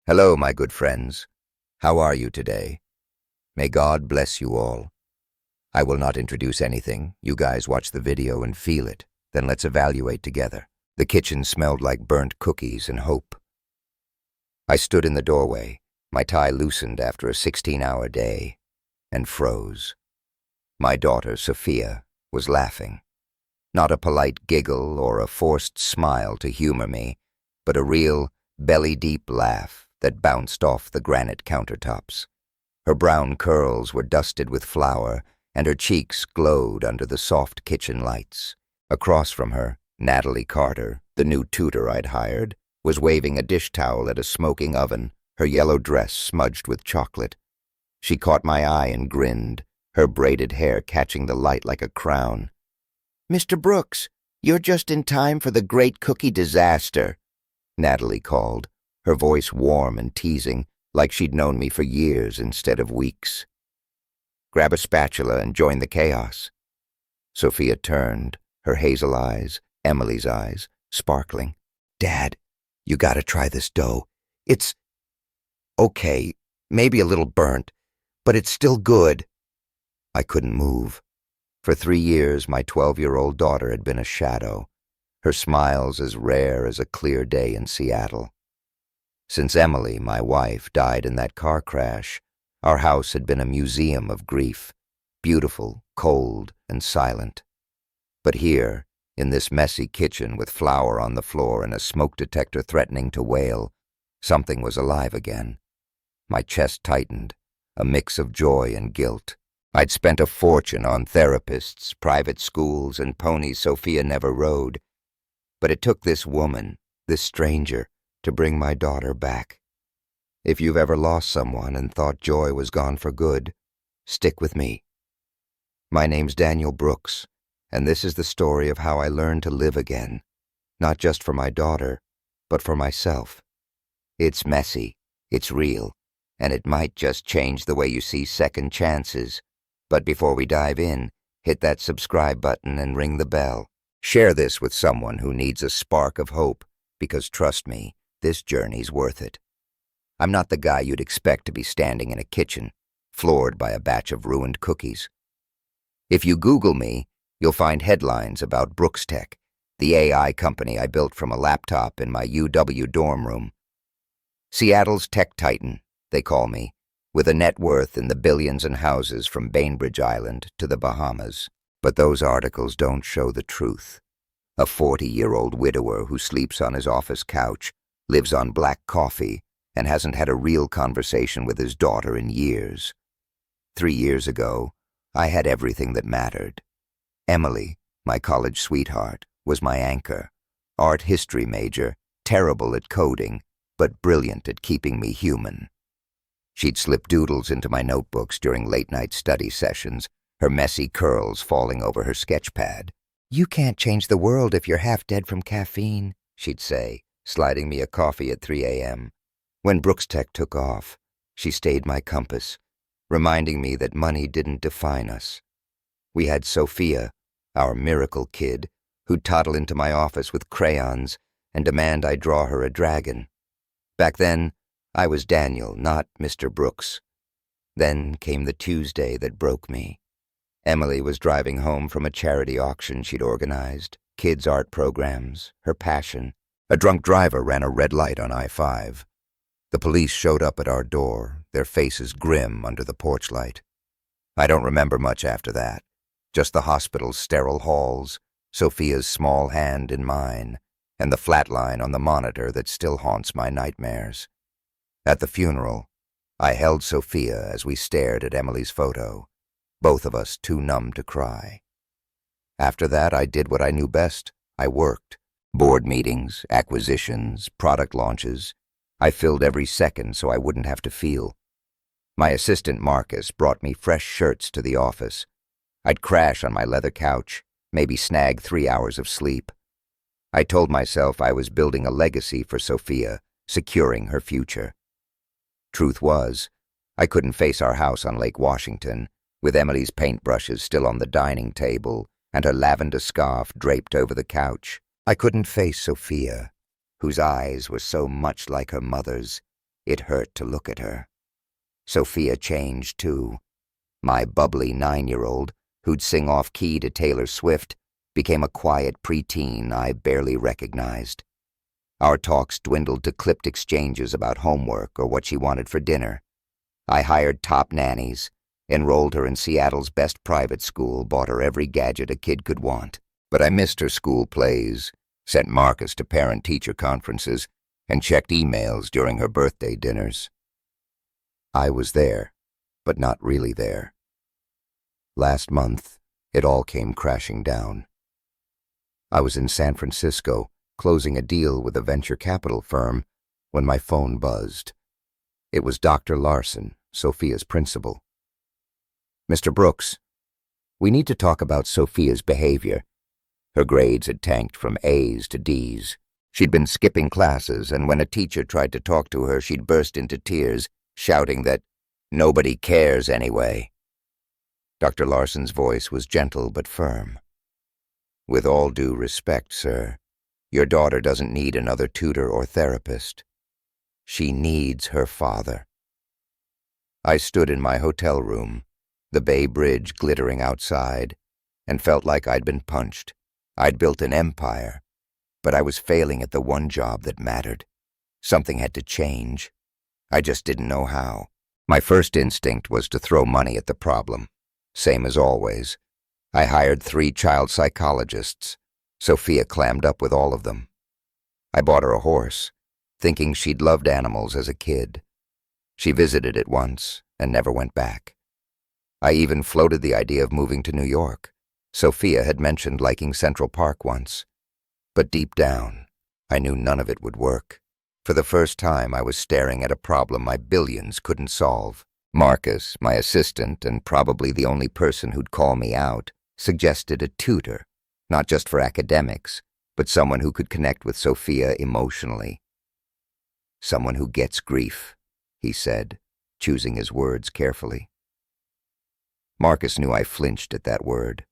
Hello, my good friends. How are you today? May God bless you all. I will not introduce anything. You guys watch the video and feel it. Then let's evaluate together. The kitchen smelled like burnt cookies and hope. I stood in the doorway, my tie loosened after a 16-hour day, and froze. My daughter, Sophia, was laughing. Not a polite giggle or a forced smile to humor me, but a real, belly-deep laugh that bounced off the granite countertops. Her brown curls were dusted with flour, and her cheeks glowed under the soft kitchen lights. Across from her, Natalie Carter, the new tutor I'd hired, was waving a dish towel at a smoking oven, her yellow dress smudged with chocolate. She caught my eye and grinned, her braided hair catching the light like a crown. "Mr. Brooks, you're just in time for the great cookie disaster," Natalie called, her voice warm and teasing, like she'd known me for years instead of weeks. "Grab a spatula and join the chaos." Sophia turned, her hazel eyes, Emily's eyes, sparkling. "Dad, you gotta try this dough. It's okay, maybe a little burnt, but it's still good." I couldn't move. For 3 years, my 12-year-old daughter had been a shadow, her smiles as rare as a clear day in Seattle. Since Emily, my wife, died in that car crash, our house had been a museum of grief, beautiful, cold, and silent. But here, in this messy kitchen with flour on the floor and a smoke detector threatening to wail, something was alive again. My chest tightened, a mix of joy and guilt. I'd spent a fortune on therapists, private schools, and ponies Sophia never rode. But it took this woman, this stranger, to bring my daughter back. If you've ever lost someone and thought joy was gone for good, stick with me. My name's Daniel Brooks, and this is the story of how I learned to live again, not just for my daughter, but for myself. It's messy, it's real, and it might just change the way you see second chances. But before we dive in, hit that subscribe button and ring the bell. Share this with someone who needs a spark of hope, because trust me, this journey's worth it. I'm not the guy you'd expect to be standing in a kitchen, floored by a batch of ruined cookies. If you Google me, you'll find headlines about Brooks Tech, the AI company I built from a laptop in my UW dorm room. Seattle's tech titan, they call me, with a net worth in the billions and houses from Bainbridge Island to the Bahamas. But those articles don't show the truth. A 40-year-old widower who sleeps on his office couch, lives on black coffee, and hasn't had a real conversation with his daughter in years. 3 years ago, I had everything that mattered. Emily, my college sweetheart, was my anchor. Art history major, terrible at coding, but brilliant at keeping me human. She'd slip doodles into my notebooks during late-night study sessions, her messy curls falling over her sketch pad. "You can't change the world if you're half dead from caffeine," she'd say, sliding me a coffee at 3 a.m. When Brooks Tech took off, she stayed my compass, reminding me that money didn't define us. We had Sophia, our miracle kid, who'd toddle into my office with crayons and demand I draw her a dragon. Back then, I was Daniel, not Mr. Brooks. Then came the Tuesday that broke me. Emily was driving home from a charity auction she'd organized, kids' art programs, her passion. A drunk driver ran a red light on I-5. The police showed up at our door, their faces grim under the porch light. I don't remember much after that, just the hospital's sterile halls, Sophia's small hand in mine, and the flat line on the monitor that still haunts my nightmares. At the funeral, I held Sophia as we stared at Emily's photo, both of us too numb to cry. After that, I did what I knew best. I worked. Board meetings, acquisitions, product launches. I filled every second so I wouldn't have to feel. My assistant Marcus brought me fresh shirts to the office. I'd crash on my leather couch, maybe snag 3 hours of sleep. I told myself I was building a legacy for Sophia, securing her future. Truth was, I couldn't face our house on Lake Washington, with Emily's paintbrushes still on the dining table and her lavender scarf draped over the couch. I couldn't face Sophia, whose eyes were so much like her mother's, It hurt to look at her. Sophia changed, too. My bubbly 9-year-old, who'd sing off-key to Taylor Swift, became a quiet preteen I barely recognized. Our talks dwindled to clipped exchanges about homework or what she wanted for dinner. I hired top nannies, enrolled her in Seattle's best private school, bought her every gadget a kid could want. But I missed her school plays, sent Marcus to parent-teacher conferences, and checked emails during her birthday dinners. I was there, but not really there. Last month, it all came crashing down. I was in San Francisco, closing a deal with a venture capital firm, when my phone buzzed. It was Dr. Larson, Sophia's principal. "Mr. Brooks, we need to talk about Sophia's behavior. Her grades had tanked from A's to D's. She'd been skipping classes, and when a teacher tried to talk to her, she'd burst into tears, shouting that nobody cares anyway." Dr. Larson's voice was gentle but firm. "With all due respect, sir, your daughter doesn't need another tutor or therapist. She needs her father." I stood in my hotel room, the Bay Bridge glittering outside, and felt like I'd been punched. I'd built an empire, but I was failing at the one job that mattered. Something had to change. I just didn't know how. My first instinct was to throw money at the problem. Same as always. I hired 3 child psychologists. Sophia clammed up with all of them. I bought her a horse, thinking she'd loved animals as a kid. She visited it once and never went back. I even floated the idea of moving to New York. Sophia had mentioned liking Central Park once. But deep down, I knew none of it would work. For the first time, I was staring at a problem my billions couldn't solve. Marcus, my assistant, and probably the only person who'd call me out, suggested a tutor, not just for academics, but someone who could connect with Sophia emotionally. "Someone who gets grief," he said, choosing his words carefully. Marcus knew I flinched at that word.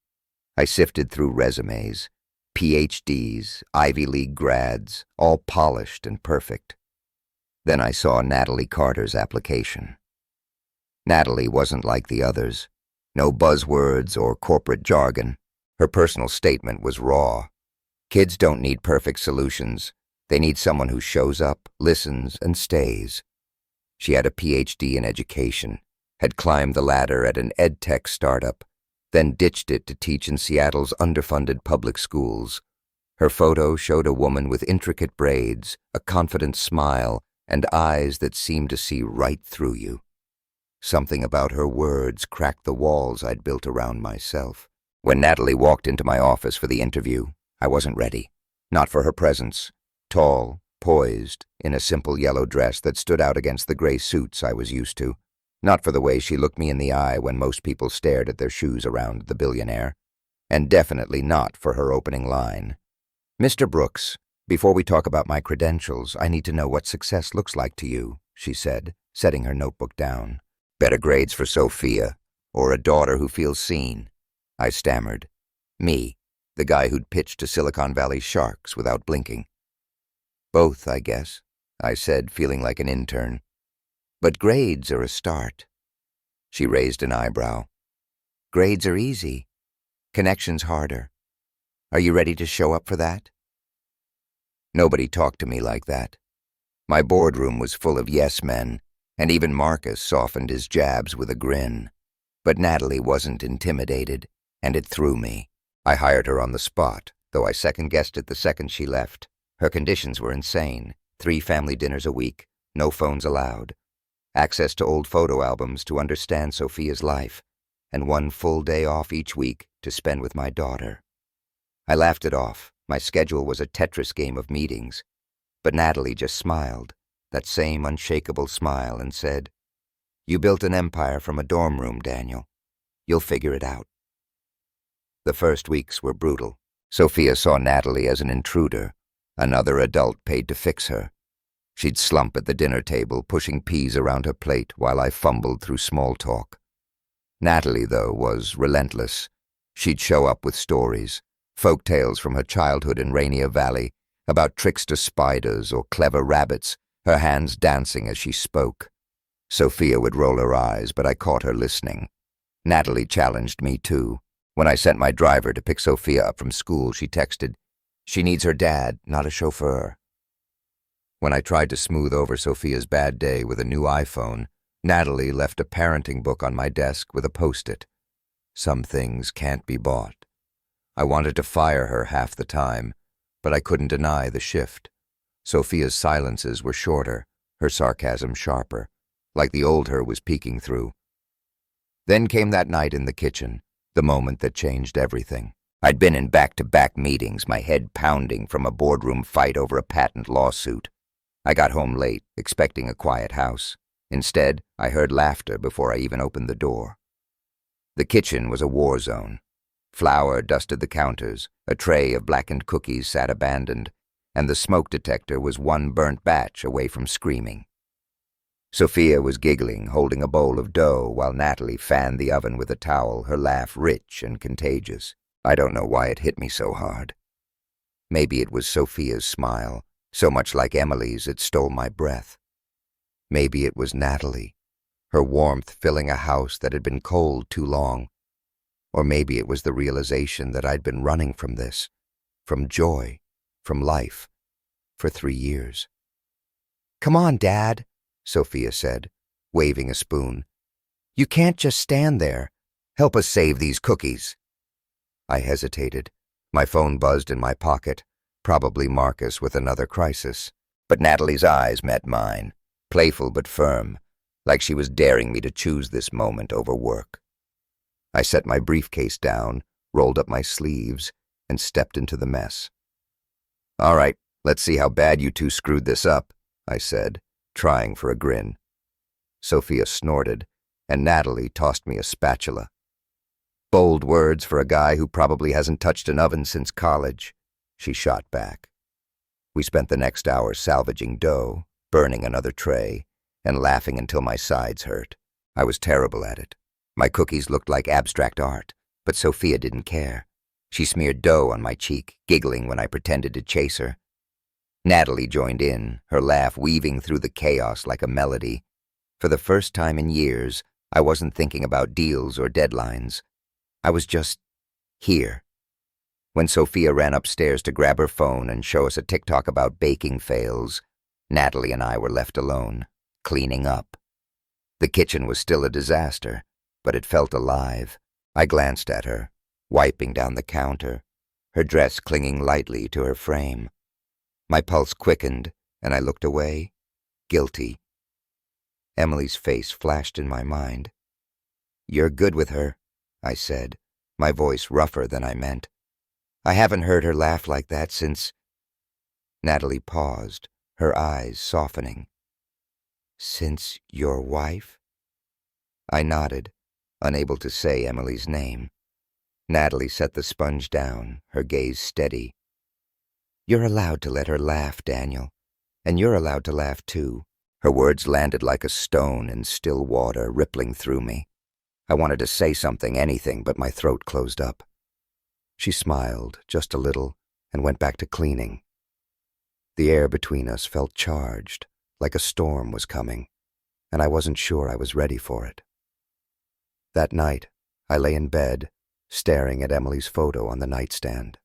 I sifted through resumes, PhDs, Ivy League grads, all polished and perfect. Then I saw Natalie Carter's application. Natalie wasn't like the others. No buzzwords or corporate jargon. Her personal statement was raw. Kids don't need perfect solutions. They need someone who shows up, listens, and stays. She had a PhD in education, had climbed the ladder at an edtech startup, then ditched it to teach in Seattle's underfunded public schools. Her photo showed a woman with intricate braids, a confident smile, and eyes that seemed to see right through you. Something about her words cracked the walls I'd built around myself. When Natalie walked into my office for the interview, I wasn't ready. Not for her presence. Tall, poised, in a simple yellow dress that stood out against the gray suits I was used to. Not for the way she looked me in the eye when most people stared at their shoes around the billionaire. And definitely not for her opening line. "Mr. Brooks, before we talk about my credentials, I need to know what success looks like to you," she said, setting her notebook down. "Better grades for Sophia, or a daughter who feels seen," I stammered. Me, the guy who'd pitched to Silicon Valley sharks without blinking. "Both, I guess," I said, feeling like an intern. "But grades are a start." She raised an eyebrow. "Grades are easy. Connections harder. Are you ready to show up for that?" Nobody talked to me like that. My boardroom was full of yes men, and even Marcus softened his jabs with a grin. But Natalie wasn't intimidated, and it threw me. I hired her on the spot, though I second-guessed it the second she left. Her conditions were insane. 3 family dinners a week, no phones allowed, access to old photo albums to understand Sophia's life, and 1 full day off each week to spend with my daughter. I laughed it off. My schedule was a Tetris game of meetings. But Natalie just smiled, that same unshakable smile, and said, "You built an empire from a dorm room, Daniel. You'll figure it out." The first weeks were brutal. Sophia saw Natalie as an intruder, another adult paid to fix her. She'd slump at the dinner table, pushing peas around her plate while I fumbled through small talk. Natalie, though, was relentless. She'd show up with stories, folk tales from her childhood in Rainier Valley, about trickster spiders or clever rabbits, her hands dancing as she spoke. Sophia would roll her eyes, but I caught her listening. Natalie challenged me too. When I sent my driver to pick Sophia up from school, she texted, "She needs her dad, not a chauffeur." When I tried to smooth over Sophia's bad day with a new iPhone, Natalie left a parenting book on my desk with a post-it. Some things can't be bought. I wanted to fire her half the time, but I couldn't deny the shift. Sophia's silences were shorter, her sarcasm sharper, like the old her was peeking through. Then came that night in the kitchen, the moment that changed everything. I'd been in back-to-back meetings, my head pounding from a boardroom fight over a patent lawsuit. I got home late, expecting a quiet house. Instead, I heard laughter before I even opened the door. The kitchen was a war zone. Flour dusted the counters, a tray of blackened cookies sat abandoned, and the smoke detector was one burnt batch away from screaming. Sophia was giggling, holding a bowl of dough, while Natalie fanned the oven with a towel, her laugh rich and contagious. I don't know why it hit me so hard. Maybe it was Sophia's smile, so much like Emily's it stole my breath. Maybe it was Natalie, her warmth filling a house that had been cold too long. Or maybe it was the realization that I'd been running from this, from joy, from life, for 3 years. "Come on, Dad," Sophia said, waving a spoon. "You can't just stand there. Help us save these cookies." I hesitated. My phone buzzed in my pocket, probably Marcus with another crisis. But Natalie's eyes met mine, playful but firm, like she was daring me to choose this moment over work. I set my briefcase down, rolled up my sleeves, and stepped into the mess. "All right, let's see how bad you two screwed this up," I said, trying for a grin. Sophia snorted, and Natalie tossed me a spatula. "Bold words for a guy who probably hasn't touched an oven since college," she shot back. We spent the next hour salvaging dough, burning another tray, and laughing until my sides hurt. I was terrible at it. My cookies looked like abstract art, but Sophia didn't care. She smeared dough on my cheek, giggling when I pretended to chase her. Natalie joined in, her laugh weaving through the chaos like a melody. For the first time in years, I wasn't thinking about deals or deadlines. I was just here. When Sophia ran upstairs to grab her phone and show us a TikTok about baking fails, Natalie and I were left alone, cleaning up. The kitchen was still a disaster, but it felt alive. I glanced at her, wiping down the counter, her dress clinging lightly to her frame. My pulse quickened, and I looked away, guilty. Emily's face flashed in my mind. "You're good with her," I said, my voice rougher than I meant. "I haven't heard her laugh like that since—" Natalie paused, her eyes softening. "Since your wife?" I nodded, unable to say Emily's name. Natalie set the sponge down, her gaze steady. "You're allowed to let her laugh, Daniel, and you're allowed to laugh too." Her words landed like a stone in still water, rippling through me. I wanted to say something, anything, but my throat closed up. She smiled, just a little, and went back to cleaning. The air between us felt charged, like a storm was coming, and I wasn't sure I was ready for it. That night, I lay in bed, staring at Emily's photo on the nightstand.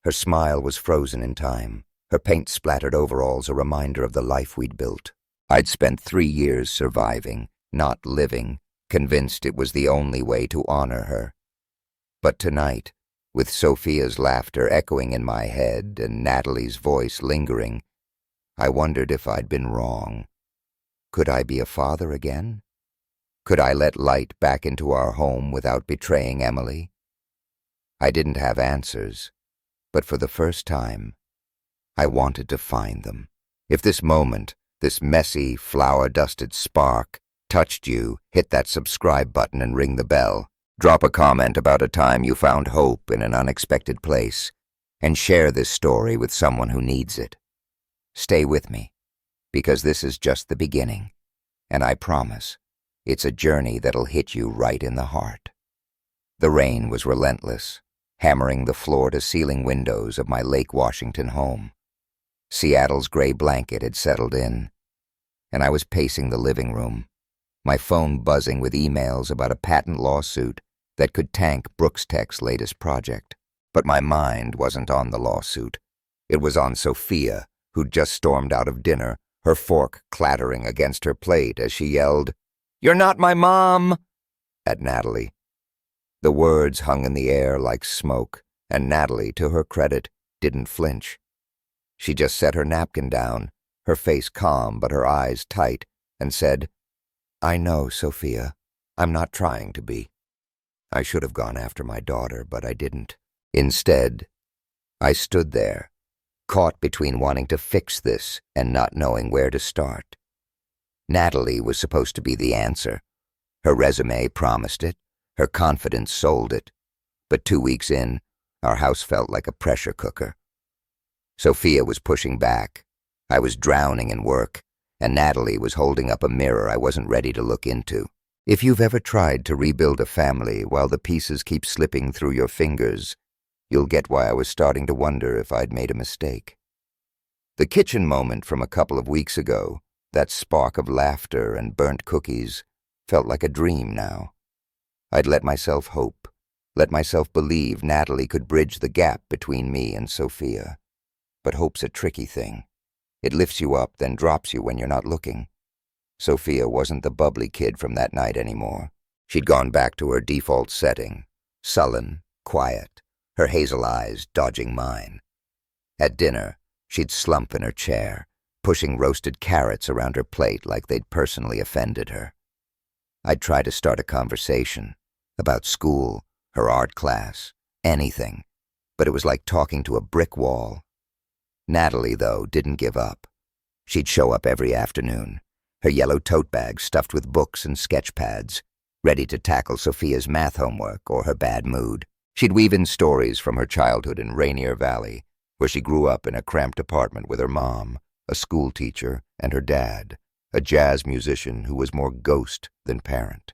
Her smile was frozen in time, her paint-splattered overalls a reminder of the life we'd built. I'd spent 3 years surviving, not living, convinced it was the only way to honor her. But tonight, with Sophia's laughter echoing in my head and Natalie's voice lingering, I wondered if I'd been wrong. Could I be a father again? Could I let light back into our home without betraying Emily? I didn't have answers, but for the first time, I wanted to find them. If this moment, this messy, flour-dusted spark, touched you, hit that subscribe button and ring the bell. Drop a comment about a time you found hope in an unexpected place, and share this story with someone who needs it. Stay with me, because this is just the beginning, and I promise, it's a journey that'll hit you right in the heart. The rain was relentless, hammering the floor-to-ceiling windows of my Lake Washington home. Seattle's gray blanket had settled in, and I was pacing the living room, my phone buzzing with emails about a patent lawsuit that could tank Brooks Tech's latest project. But my mind wasn't on the lawsuit. It was on Sophia, who'd just stormed out of dinner, her fork clattering against her plate as she yelled, "You're not my mom!" at Natalie. The words hung in the air like smoke, and Natalie, to her credit, didn't flinch. She just set her napkin down, her face calm but her eyes tight, and said, "I know, Sophia. I'm not trying to be. I should have gone after my daughter, but I didn't. Instead, I stood there, caught between wanting to fix this and not knowing where to start. Natalie was supposed to be the answer. Her resume promised it, her confidence sold it. But 2 weeks in, our house felt like a pressure cooker. Sophia was pushing back. I was drowning in work, and Natalie was holding up a mirror I wasn't ready to look into. If you've ever tried to rebuild a family while the pieces keep slipping through your fingers, you'll get why I was starting to wonder if I'd made a mistake. The kitchen moment from a couple of weeks ago, that spark of laughter and burnt cookies, felt like a dream now. I'd let myself hope, let myself believe Natalie could bridge the gap between me and Sophia. But hope's a tricky thing. It lifts you up, then drops you when you're not looking. Sophia wasn't the bubbly kid from that night anymore. She'd gone back to her default setting, sullen, quiet, her hazel eyes dodging mine. At dinner, she'd slump in her chair, pushing roasted carrots around her plate like they'd personally offended her. I'd try to start a conversation about school, her art class, anything, but it was like talking to a brick wall. Natalie, though, didn't give up. She'd show up every afternoon, her yellow tote bag stuffed with books and sketch pads, ready to tackle Sophia's math homework or her bad mood. She'd weave in stories from her childhood in Rainier Valley, where she grew up in a cramped apartment with her mom, a school teacher, and her dad, a jazz musician who was more ghost than parent.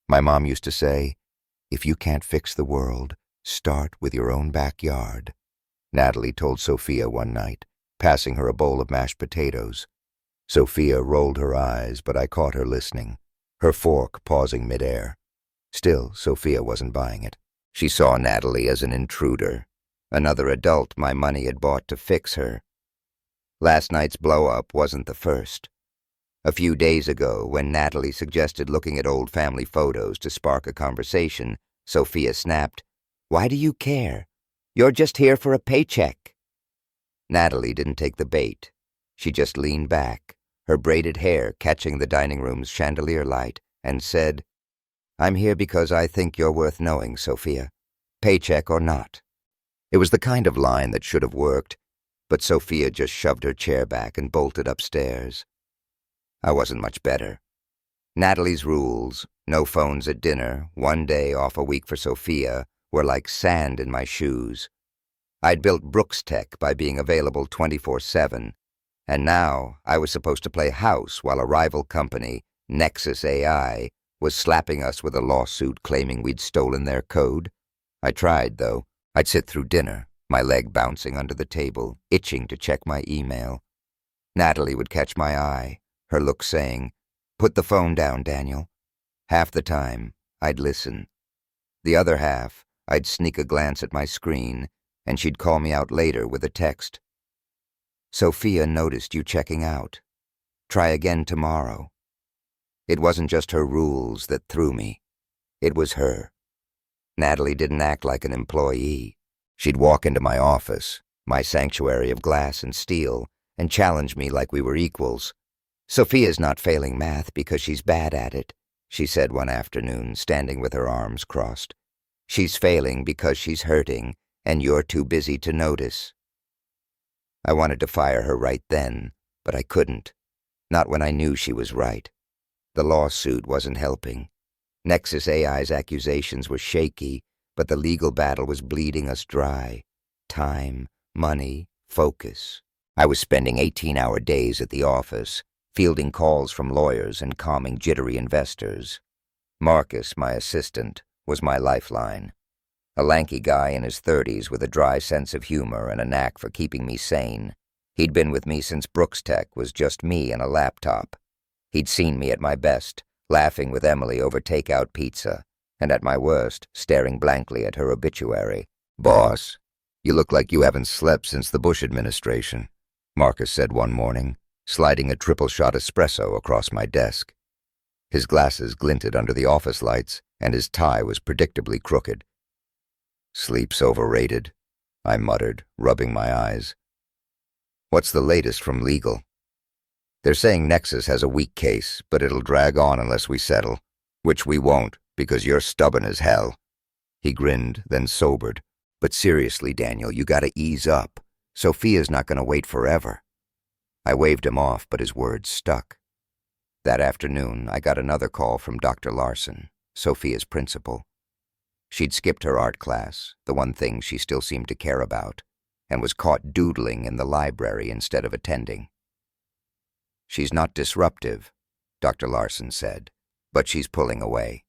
My mom used to say, "If you can't fix the world, start with your own backyard," Natalie told Sophia one night, passing her a bowl of mashed potatoes. Sophia rolled her eyes, but I caught her listening, her fork pausing midair. Still, Sophia wasn't buying it. She saw Natalie as an intruder, another adult my money had bought to fix her. Last night's blow-up wasn't the first. A few days ago, when Natalie suggested looking at old family photos to spark a conversation, Sophia snapped, "Why do you care? You're just here for a paycheck." Natalie didn't take the bait. She just leaned back, her braided hair catching the dining room's chandelier light, and said, "I'm here because I think you're worth knowing, Sophia, paycheck or not." It was the kind of line that should have worked, but Sophia just shoved her chair back and bolted upstairs. I wasn't much better. Natalie's rules, no phones at dinner, 1 day off a week for Sophia, were like sand in my shoes. I'd built Brooks Tech by being available 24/7, and now I was supposed to play house while a rival company, Nexus AI, was slapping us with a lawsuit claiming we'd stolen their code. I tried, though. I'd sit through dinner, my leg bouncing under the table, itching to check my email. Natalie would catch my eye, her look saying, "Put the phone down, Daniel." Half the time, I'd listen. The other half, I'd sneak a glance at my screen, and she'd call me out later with a text. "Sophia noticed you checking out. Try again tomorrow." It wasn't just her rules that threw me. It was her. Natalie didn't act like an employee. She'd walk into my office, my sanctuary of glass and steel, and challenge me like we were equals. "Sophia's not failing math because she's bad at it," she said one afternoon, standing with her arms crossed. "She's failing because she's hurting, and you're too busy to notice." I wanted to fire her right then, but I couldn't. Not when I knew she was right. The lawsuit wasn't helping. Nexus AI's accusations were shaky, but the legal battle was bleeding us dry. Time, money, focus. I was spending 18-hour days at the office, fielding calls from lawyers and calming jittery investors. Marcus, my assistant, was my lifeline. A lanky guy in his 30s with a dry sense of humor and a knack for keeping me sane. He'd been with me since Brooks Tech was just me and a laptop. He'd seen me at my best, laughing with Emily over takeout pizza, and at my worst, staring blankly at her obituary. "Boss, you look like you haven't slept since the Bush administration," Marcus said one morning, sliding a triple-shot espresso across my desk. His glasses glinted under the office lights, and his tie was predictably crooked. "Sleep's overrated," I muttered, rubbing my eyes. "What's the latest from legal?" "They're saying Nexus has a weak case, but it'll drag on unless we settle. Which we won't, because you're stubborn as hell." He grinned, then sobered. "But seriously, Daniel, you gotta ease up. Sophia's not gonna wait forever." I waved him off, but his words stuck. That afternoon, I got another call from Dr. Larson, Sophia's principal. She'd skipped her art class, the one thing she still seemed to care about, and was caught doodling in the library instead of attending. "She's not disruptive," Dr. Larson said, "but she's pulling away.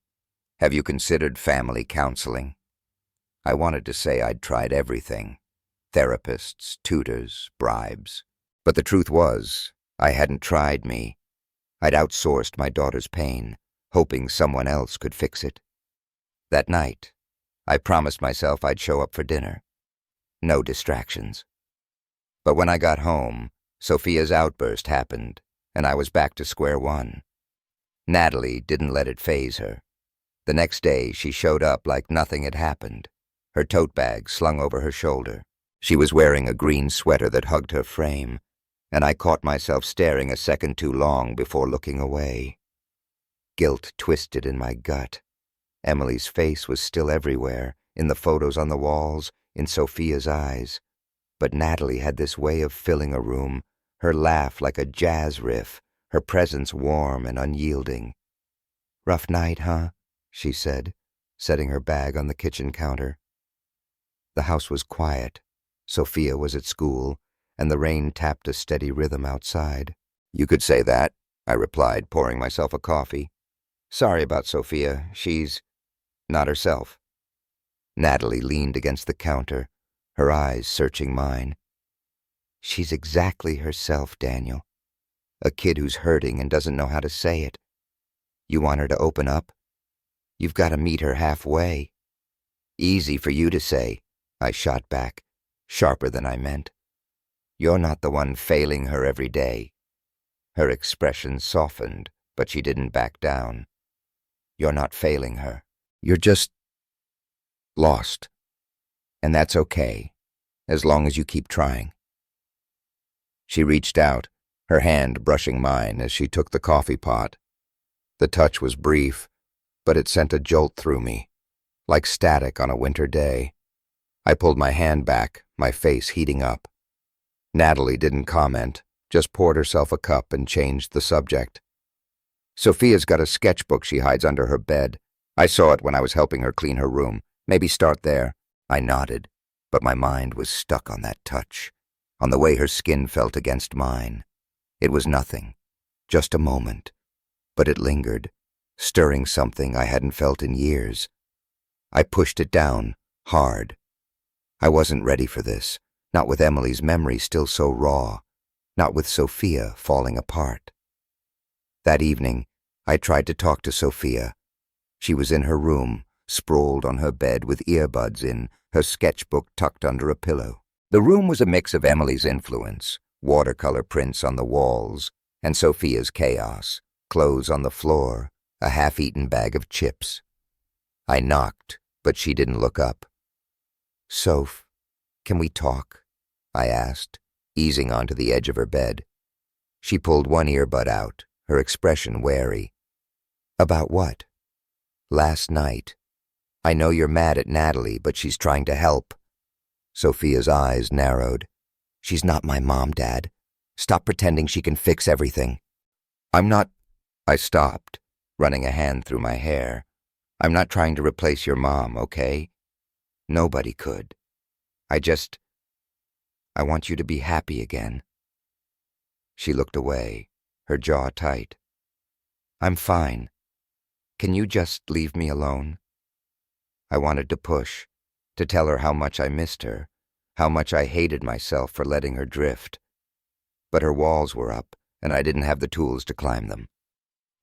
Have you considered family counseling?" I wanted to say I'd tried everything: therapists, tutors, bribes. But the truth was, I hadn't tried me. I'd outsourced my daughter's pain, hoping someone else could fix it. That night, I promised myself I'd show up for dinner. No distractions. But when I got home, Sophia's outburst happened, and I was back to square one. Natalie didn't let it faze her. The next day, she showed up like nothing had happened, her tote bag slung over her shoulder. She was wearing a green sweater that hugged her frame, and I caught myself staring a second too long before looking away. Guilt twisted in my gut. Emily's face was still everywhere, in the photos on the walls, in Sophia's eyes. But Natalie had this way of filling a room, her laugh like a jazz riff, her presence warm and unyielding. "Rough night, huh?" she said, setting her bag on the kitchen counter. The house was quiet. Sophia was at school, and the rain tapped a steady rhythm outside. "You could say that," I replied, pouring myself a coffee. "Sorry about Sophia. She's not herself." Natalie leaned against the counter, her eyes searching mine. "She's exactly herself, Daniel. A kid who's hurting and doesn't know how to say it. You want her to open up? You've got to meet her halfway." "Easy for you to say," I shot back, sharper than I meant. "You're not the one failing her every day." Her expression softened, but she didn't back down. "You're not failing her. You're just lost. And that's okay, as long as you keep trying." She reached out, her hand brushing mine as she took the coffee pot. The touch was brief, but it sent a jolt through me, like static on a winter day. I pulled my hand back, my face heating up. Natalie didn't comment, just poured herself a cup and changed the subject. "Sophia's got a sketchbook she hides under her bed. I saw it when I was helping her clean her room. Maybe start there." I nodded, but my mind was stuck on that touch, on the way her skin felt against mine. It was nothing, just a moment, but it lingered, stirring something I hadn't felt in years. I pushed it down, hard. I wasn't ready for this, not with Emily's memory still so raw, not with Sophia falling apart. That evening, I tried to talk to Sophia. She was in her room, sprawled on her bed with earbuds in, her sketchbook tucked under a pillow. The room was a mix of Emily's influence, watercolor prints on the walls, and Sophia's chaos, clothes on the floor, a half-eaten bag of chips. I knocked, but she didn't look up. "Soph, can we talk?" I asked, easing onto the edge of her bed. She pulled one earbud out, her expression wary. "About what?" "Last night. I know you're mad at Natalie, but she's trying to help." Sophia's eyes narrowed. "She's not my mom, Dad. Stop pretending she can fix everything." "I'm not—" I stopped, running a hand through my hair. "I'm not trying to replace your mom, okay? Nobody could. I want you to be happy again." She looked away, her jaw tight. "I'm fine. Can you just leave me alone?" I wanted to push, to tell her how much I missed her, how much I hated myself for letting her drift. but her walls were up, and I didn't have the tools to climb them.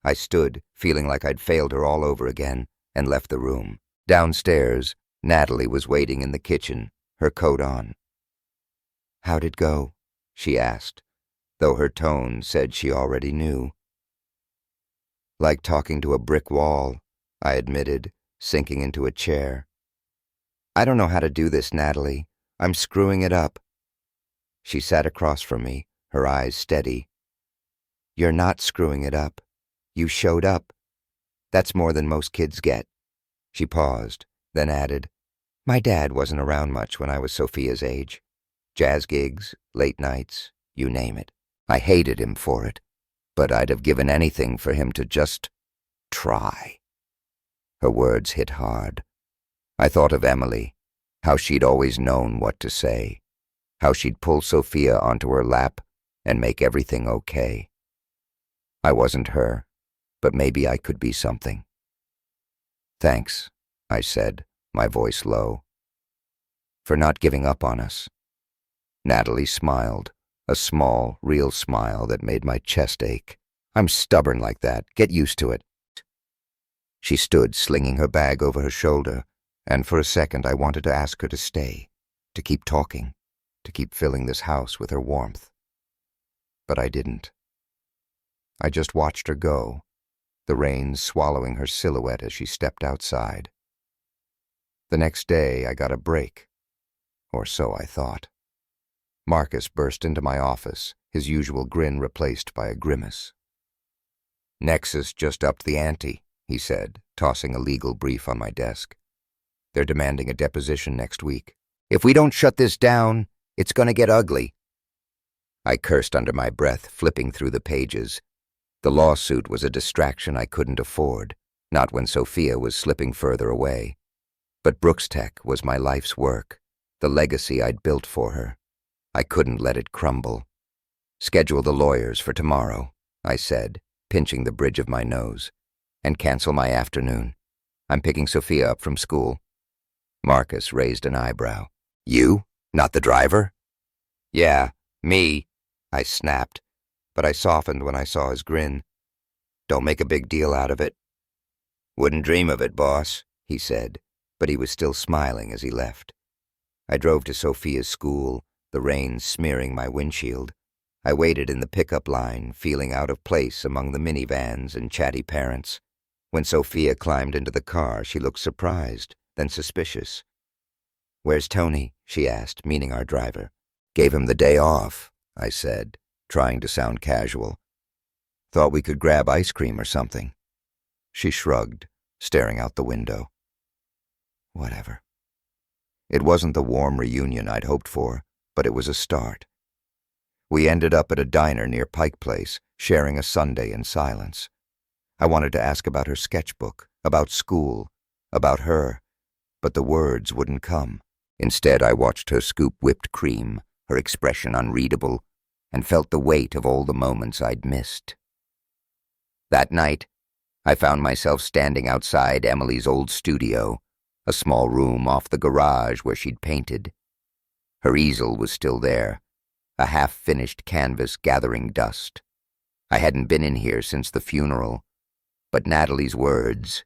I stood, feeling like I'd failed her all over again, and left the room. Downstairs, Natalie was waiting in the kitchen, her coat on. "How'd it go?" she asked, though her tone said she already knew. "Like talking to a brick wall," I admitted, sinking into a chair. "I don't know how to do this, Natalie. I'm screwing it up." She sat across from me, her eyes steady. "You're not screwing it up. You showed up. That's more than most kids get." She paused, then added, "My dad wasn't around much when I was Sophia's age. Jazz gigs, late nights, you name it. I hated him for it, but I'd have given anything for him to just try." Her words hit hard. I thought of Emily, how she'd always known what to say, how she'd pull Sophia onto her lap and make everything okay. I wasn't her, but maybe I could be something. "Thanks," I said, my voice low, "for not giving up on us." Natalie smiled, a small, real smile that made my chest ache. "I'm stubborn like that. Get used to it." She stood, slinging her bag over her shoulder, and for a second I wanted to ask her to stay, to keep talking, to keep filling this house with her warmth. But I didn't. I just watched her go, the rain swallowing her silhouette as she stepped outside. The next day I got a break, or so I thought. Marcus burst into my office, his usual grin replaced by a grimace. "Nexus just upped the ante," he said, tossing a legal brief on my desk. "They're demanding a deposition next week. If we don't shut this down, it's going to get ugly." I cursed under my breath, flipping through the pages. The lawsuit was a distraction I couldn't afford, not when Sophia was slipping further away. But Brooks Tech was my life's work, the legacy I'd built for her. I couldn't let it crumble. "Schedule the lawyers for tomorrow," I said, pinching the bridge of my nose, "and cancel my afternoon. I'm picking Sophia up from school." Marcus raised an eyebrow. "You? Not the driver?" "Yeah, me," I snapped, but I softened when I saw his grin. "Don't make a big deal out of it." "Wouldn't dream of it, boss," he said, but he was still smiling as he left. I drove to Sophia's school, the rain smearing my windshield. I waited in the pickup line, feeling out of place among the minivans and chatty parents. When Sophia climbed into the car, she looked surprised, then suspicious. "Where's Tony?" she asked, meaning our driver. "Gave him the day off," I said, trying to sound casual. "Thought we could grab ice cream or something." She shrugged, staring out the window. Whatever. It wasn't the warm reunion I'd hoped for, but it was a start. We ended up at a diner near Pike Place, sharing a sundae in silence. I wanted to ask about her sketchbook, about school, about her, but the words wouldn't come. Instead, I watched her scoop whipped cream, her expression unreadable, and felt the weight of all the moments I'd missed. That night, I found myself standing outside Emily's old studio, a small room off the garage where she'd painted. Her easel was still there, a half-finished canvas gathering dust. I hadn't been in here since the funeral, but Natalie's words,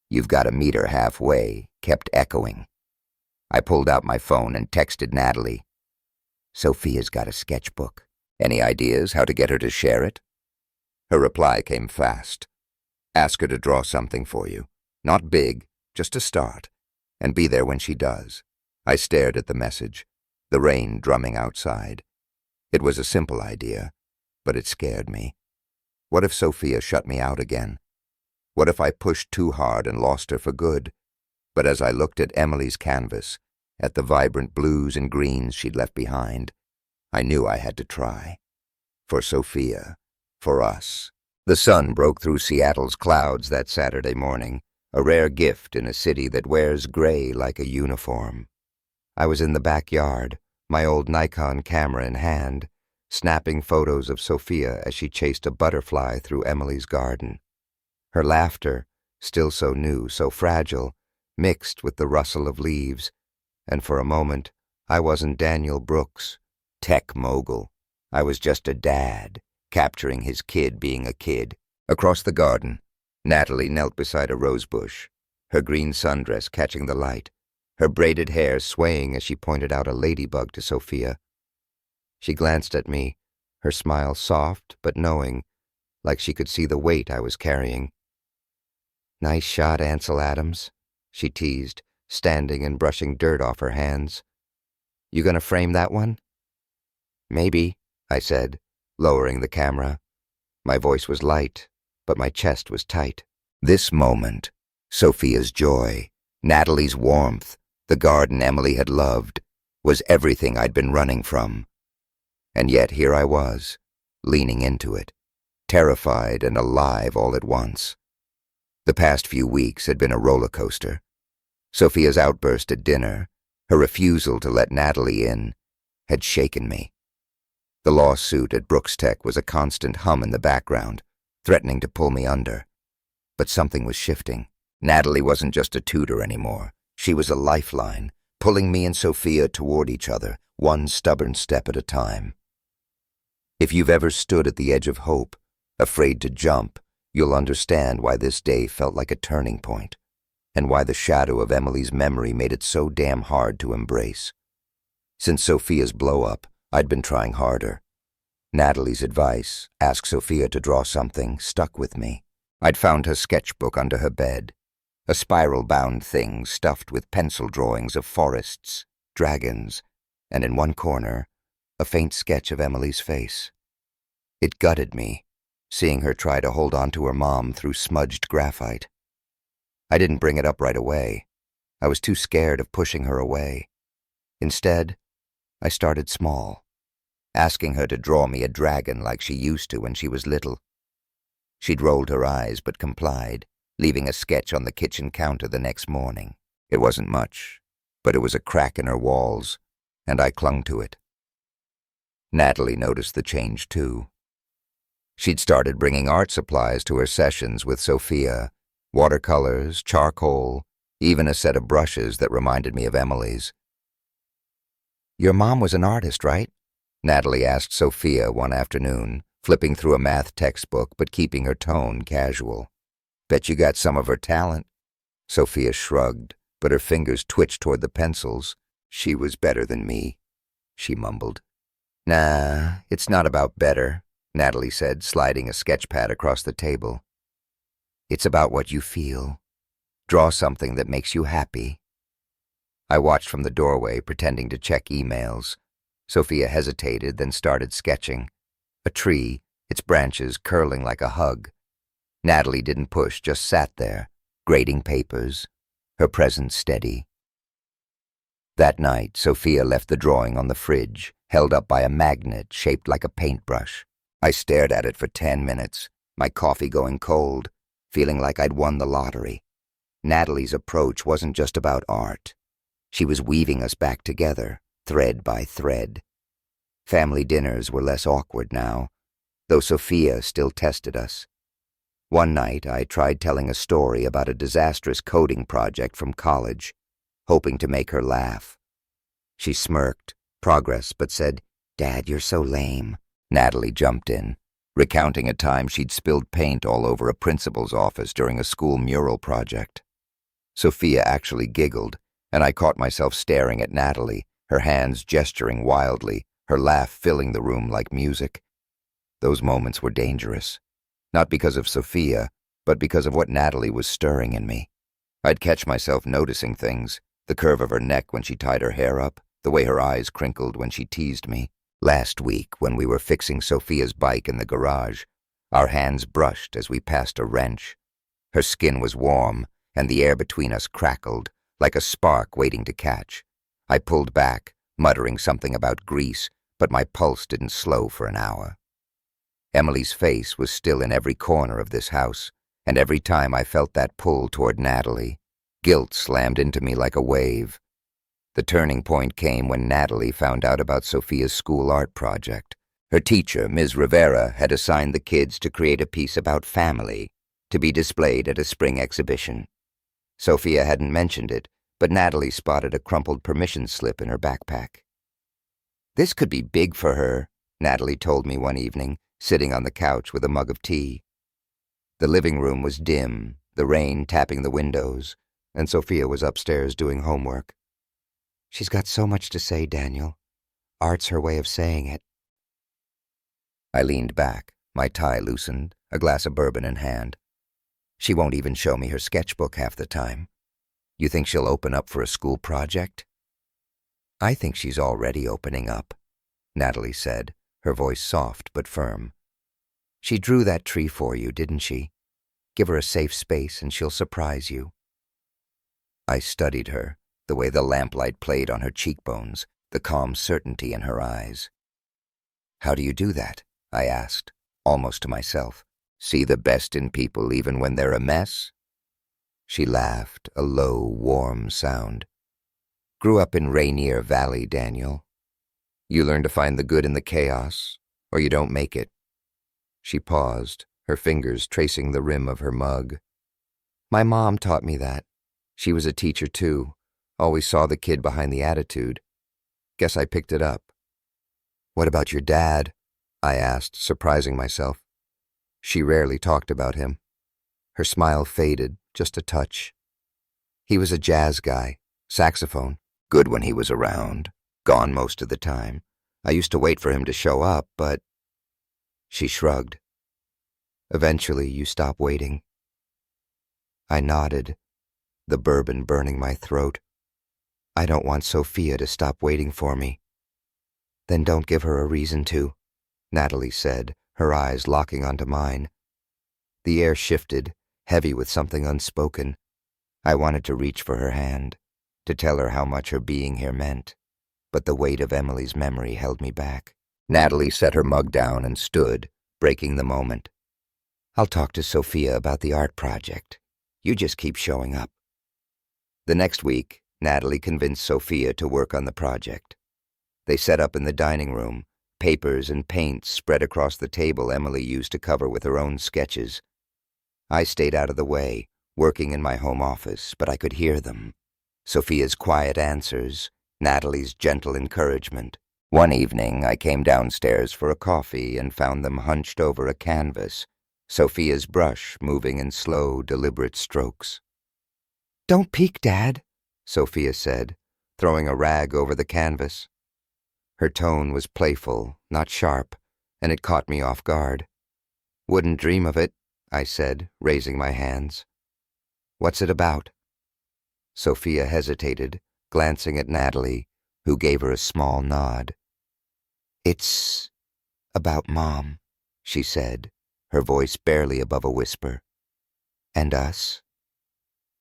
"You've got to meet her halfway," kept echoing. I pulled out my phone and texted Natalie. "Sophia's got a sketchbook. Any ideas how to get her to share it?" Her reply came fast. "Ask her to draw something for you. Not big, just a start. And be there when she does." I stared at the message, the rain drumming outside. It was a simple idea, but it scared me. What if Sophia shut me out again? What if I pushed too hard and lost her for good? But as I looked at Emily's canvas, at the vibrant blues and greens she'd left behind, I knew I had to try. For Sophia, for us. The sun broke through Seattle's clouds that Saturday morning, a rare gift in a city that wears gray like a uniform. I was in the backyard, my old Nikon camera in hand, snapping photos of Sophia as she chased a butterfly through Emily's garden. Her laughter, still so new, so fragile, mixed with the rustle of leaves, and for a moment I wasn't Daniel Brooks, tech mogul. I was just a dad, capturing his kid being a kid. Across the garden, Natalie knelt beside a rose bush, her green sundress catching the light, her braided hair swaying as she pointed out a ladybug to Sophia. She glanced at me, her smile soft but knowing, like she could see the weight I was carrying. "Nice shot, Ansel Adams," she teased, standing and brushing dirt off her hands. "You gonna frame that one?" "Maybe," I said, lowering the camera. My voice was light, but my chest was tight. This moment, Sophia's joy, Natalie's warmth, the garden Emily had loved, was everything I'd been running from. And yet here I was, leaning into it, terrified and alive all at once. The past few weeks had been a roller coaster. Sophia's outburst at dinner, her refusal to let Natalie in, had shaken me. The lawsuit at Brooks Tech was a constant hum in the background, threatening to pull me under. But something was shifting. Natalie wasn't just a tutor anymore. She was a lifeline, pulling me and Sophia toward each other, one stubborn step at a time. If you've ever stood at the edge of hope, afraid to jump, you'll understand why this day felt like a turning point, and why the shadow of Emily's memory made it so damn hard to embrace. Since Sophia's blow-up, I'd been trying harder. Natalie's advice, ask Sophia to draw something, stuck with me. I'd found her sketchbook under her bed, a spiral-bound thing stuffed with pencil drawings of forests, dragons, and in one corner, a faint sketch of Emily's face. It gutted me, seeing her try to hold on to her mom through smudged graphite. I didn't bring it up right away. I was too scared of pushing her away. Instead, I started small, asking her to draw me a dragon like she used to when she was little. She'd rolled her eyes but complied, leaving a sketch on the kitchen counter the next morning. It wasn't much, but it was a crack in her walls, and I clung to it. Natalie noticed the change too. She'd started bringing art supplies to her sessions with Sophia, watercolors, charcoal, even a set of brushes that reminded me of Emily's. "Your mom was an artist, right?" Natalie asked Sophia one afternoon, flipping through a math textbook but keeping her tone casual. "Bet you got some of her talent." Sophia shrugged, but her fingers twitched toward the pencils. "She was better than me," she mumbled. "Nah, it's not about better," Natalie said, sliding a sketch pad across the table. "It's about what you feel. Draw something that makes you happy." I watched from the doorway, pretending to check emails. Sophia hesitated, then started sketching. A tree, its branches curling like a hug. Natalie didn't push, just sat there, grading papers, her presence steady. That night, Sophia left the drawing on the fridge, held up by a magnet shaped like a paintbrush. I stared at it for 10 minutes, my coffee going cold, feeling like I'd won the lottery. Natalie's approach wasn't just about art. She was weaving us back together, thread by thread. Family dinners were less awkward now, though Sophia still tested us. One night, I tried telling a story about a disastrous coding project from college, hoping to make her laugh. She smirked, progress, but said, "Dad, you're so lame." Natalie jumped in, recounting a time she'd spilled paint all over a principal's office during a school mural project. Sophia actually giggled, and I caught myself staring at Natalie, her hands gesturing wildly, her laugh filling the room like music. Those moments were dangerous, not because of Sophia, but because of what Natalie was stirring in me. I'd catch myself noticing things, the curve of her neck when she tied her hair up, the way her eyes crinkled when she teased me. Last week, when we were fixing Sophia's bike in the garage, our hands brushed as we passed a wrench. Her skin was warm, and the air between us crackled, like a spark waiting to catch. I pulled back, muttering something about grease, but my pulse didn't slow for an hour. Emily's face was still in every corner of this house, and every time I felt that pull toward Natalie, guilt slammed into me like a wave. The turning point came when Natalie found out about Sophia's school art project. Her teacher, Ms. Rivera, had assigned the kids to create a piece about family to be displayed at a spring exhibition. Sophia hadn't mentioned it, but Natalie spotted a crumpled permission slip in her backpack. "This could be big for her," Natalie told me one evening, sitting on the couch with a mug of tea. The living room was dim, the rain tapping the windows, and Sophia was upstairs doing homework. "She's got so much to say, Daniel. Art's her way of saying it." I leaned back, my tie loosened, a glass of bourbon in hand. "She won't even show me her sketchbook half the time. You think she'll open up for a school project?" "I think she's already opening up," Natalie said, her voice soft but firm. "She drew that tree for you, didn't she? Give her a safe space and she'll surprise you." I studied her, the way the lamplight played on her cheekbones, the calm certainty in her eyes. "How do you do that?" I asked, almost to myself. "See the best in people even when they're a mess?" She laughed, a low, warm sound. "Grew up in Rainier Valley, Daniel. You learn to find the good in the chaos, or you don't make it." She paused, her fingers tracing the rim of her mug. "My mom taught me that. She was a teacher too, always saw the kid behind the attitude. Guess I picked it up." "What about your dad?" I asked, surprising myself. She rarely talked about him. Her smile faded, just a touch. "He was a jazz guy, saxophone, good when he was around, gone most of the time. I used to wait for him to show up, but—" She shrugged. "Eventually, you stop waiting." I nodded, the bourbon burning my throat. "I don't want Sophia to stop waiting for me." "Then don't give her a reason to," Natalie said, her eyes locking onto mine. The air shifted, heavy with something unspoken. I wanted to reach for her hand, to tell her how much her being here meant, but the weight of Emily's memory held me back. Natalie set her mug down and stood, breaking the moment. "I'll talk to Sophia about the art project. You just keep showing up." The next week, Natalie convinced Sophia to work on the project. They set up in the dining room, papers and paints spread across the table Emily used to cover with her own sketches. I stayed out of the way, working in my home office, but I could hear them. Sophia's quiet answers, Natalie's gentle encouragement. One evening, I came downstairs for a coffee and found them hunched over a canvas, Sophia's brush moving in slow, deliberate strokes. "Don't peek, Dad," Sophia said, throwing a rag over the canvas. Her tone was playful, not sharp, and it caught me off guard. "Wouldn't dream of it," I said, raising my hands. "What's it about?" Sophia hesitated, glancing at Natalie, who gave her a small nod. "It's about Mom," she said, her voice barely above a whisper. "And us.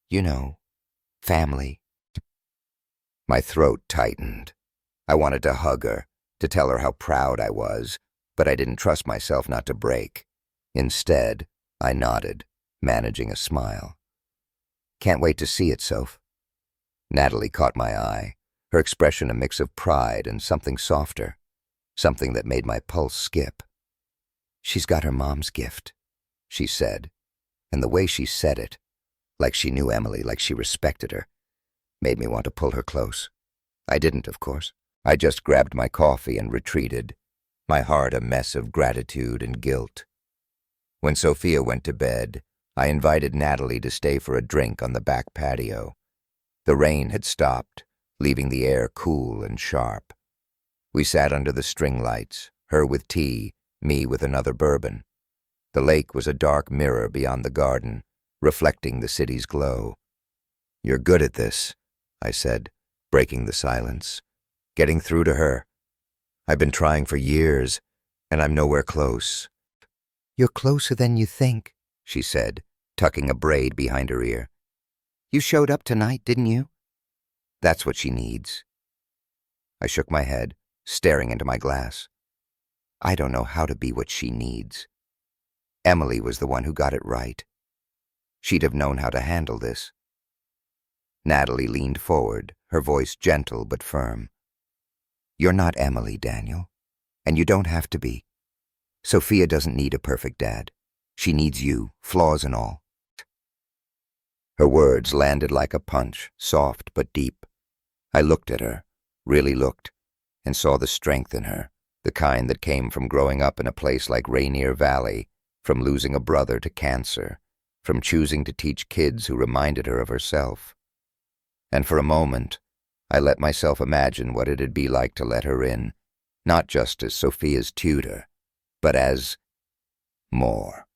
You know, family." My throat tightened. I wanted to hug her, to tell her how proud I was, but I didn't trust myself not to break. Instead, I nodded, managing a smile. "Can't wait to see it, Soph." Natalie caught my eye, her expression a mix of pride and something softer, something that made my pulse skip. "She's got her mom's gift," she said, and the way she said it, like she knew Emily, like she respected her, made me want to pull her close. I didn't, of course. I just grabbed my coffee and retreated, my heart a mess of gratitude and guilt. When Sophia went to bed, I invited Natalie to stay for a drink on the back patio. The rain had stopped, leaving the air cool and sharp. We sat under the string lights, her with tea, me with another bourbon. The lake was a dark mirror beyond the garden, reflecting the city's glow. "You're good at this," I said, breaking the silence. "Getting through to her. I've been trying for years, and I'm nowhere close." "You're closer than you think," she said, tucking a braid behind her ear. "You showed up tonight, didn't you?" "That's what she needs." I shook my head, staring into my glass. I don't know how to be what she needs. Emily was the one who got it right. She'd have known how to handle this. Natalie leaned forward, her voice gentle but firm. "You're not Emily, Daniel, and you don't have to be. Sophia doesn't need a perfect dad. She needs you, flaws and all." Her words landed like a punch, soft but deep. I looked at her, really looked, and saw the strength in her, the kind that came from growing up in a place like Rainier Valley, from losing a brother to cancer, from choosing to teach kids who reminded her of herself. And for a moment, I let myself imagine what it'd be like to let her in, not just as Sophia's tutor, but as more.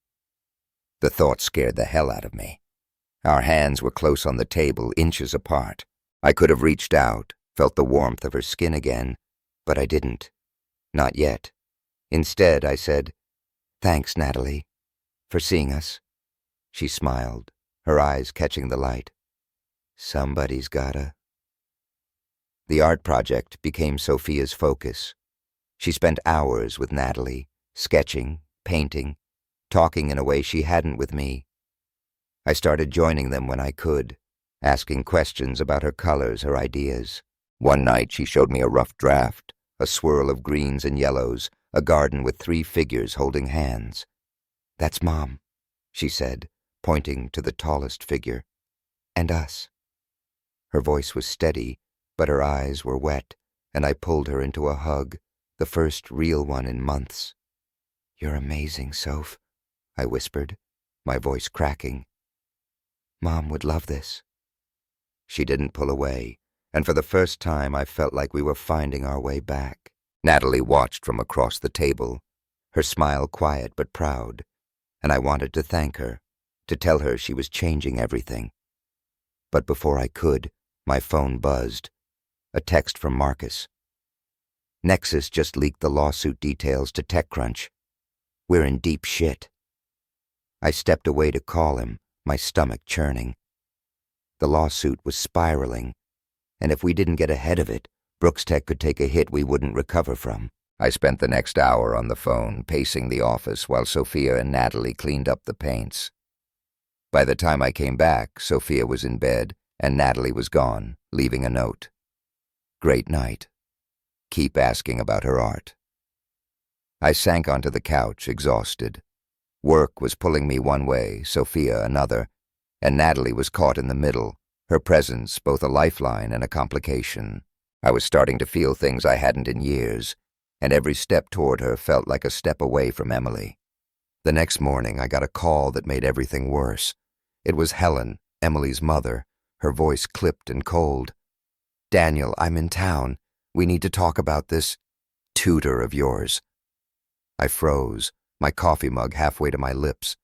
The thought scared the hell out of me. Our hands were close on the table, inches apart. I could have reached out, felt the warmth of her skin again, but I didn't. Not yet. Instead, I said, "Thanks, Natalie, for seeing us." She smiled, her eyes catching the light. Somebody's gotta. The art project became Sophia's focus. She spent hours with Natalie, sketching, painting, talking in a way she hadn't with me. I started joining them when I could, asking questions about her colors, her ideas. One night she showed me a rough draft, a swirl of greens and yellows, a garden with 3 figures holding hands. "That's Mom," she said, pointing to the tallest figure. "And us." Her voice was steady, but her eyes were wet, and I pulled her into a hug, the first real one in months. "You're amazing, Soph," I whispered, my voice cracking. "Mom would love this." She didn't pull away, and for the first time I felt like we were finding our way back. Natalie watched from across the table, her smile quiet but proud, and I wanted to thank her, to tell her she was changing everything. But before I could, my phone buzzed. A text from Marcus. "Nexus just leaked the lawsuit details to TechCrunch. We're in deep shit." I stepped away to call him, my stomach churning. The lawsuit was spiraling, and if we didn't get ahead of it, Brooks Tech could take a hit we wouldn't recover from. I spent the next hour on the phone, pacing the office while Sophia and Natalie cleaned up the paints. By the time I came back, Sophia was in bed, and Natalie was gone, leaving a note. "Great night. Keep asking about her art." I sank onto the couch, exhausted. Work was pulling me one way, Sophia another, and Natalie was caught in the middle, her presence both a lifeline and a complication. I was starting to feel things I hadn't in years, and every step toward her felt like a step away from Emily. The next morning I got a call that made everything worse. It was Helen, Emily's mother, her voice clipped and cold. "Daniel, I'm in town. We need to talk about this tutor of yours." I froze, my coffee mug halfway to my lips.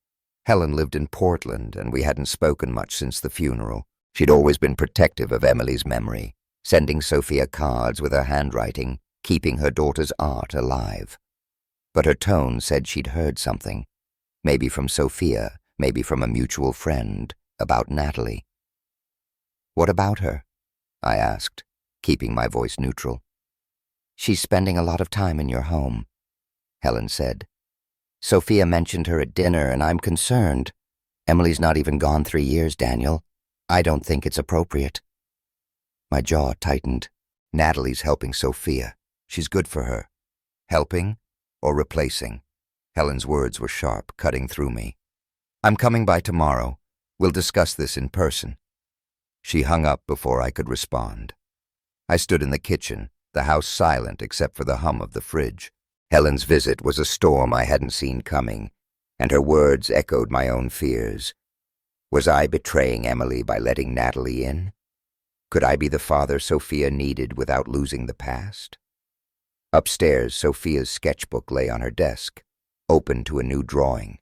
Helen lived in Portland, and we hadn't spoken much since the funeral. She'd always been protective of Emily's memory, sending Sophia cards with her handwriting, keeping her daughter's art alive. But her tone said she'd heard something, maybe from Sophia, maybe from a mutual friend, about Natalie. "What about her?" I asked, keeping my voice neutral. "She's spending a lot of time in your home," Helen said. "Sophia mentioned her at dinner, and I'm concerned. Emily's not even gone 3 years, Daniel. I don't think it's appropriate." My jaw tightened. Natalie's helping Sophia. She's good for her. Helping or replacing? Helen's words were sharp, cutting through me. "I'm coming by tomorrow. We'll discuss this in person." She hung up before I could respond. I stood in the kitchen, the house silent except for the hum of the fridge. Helen's visit was a storm I hadn't seen coming, and her words echoed my own fears. Was I betraying Emily by letting Natalie in? Could I be the father Sophia needed without losing the past? Upstairs, Sophia's sketchbook lay on her desk, open to a new drawing.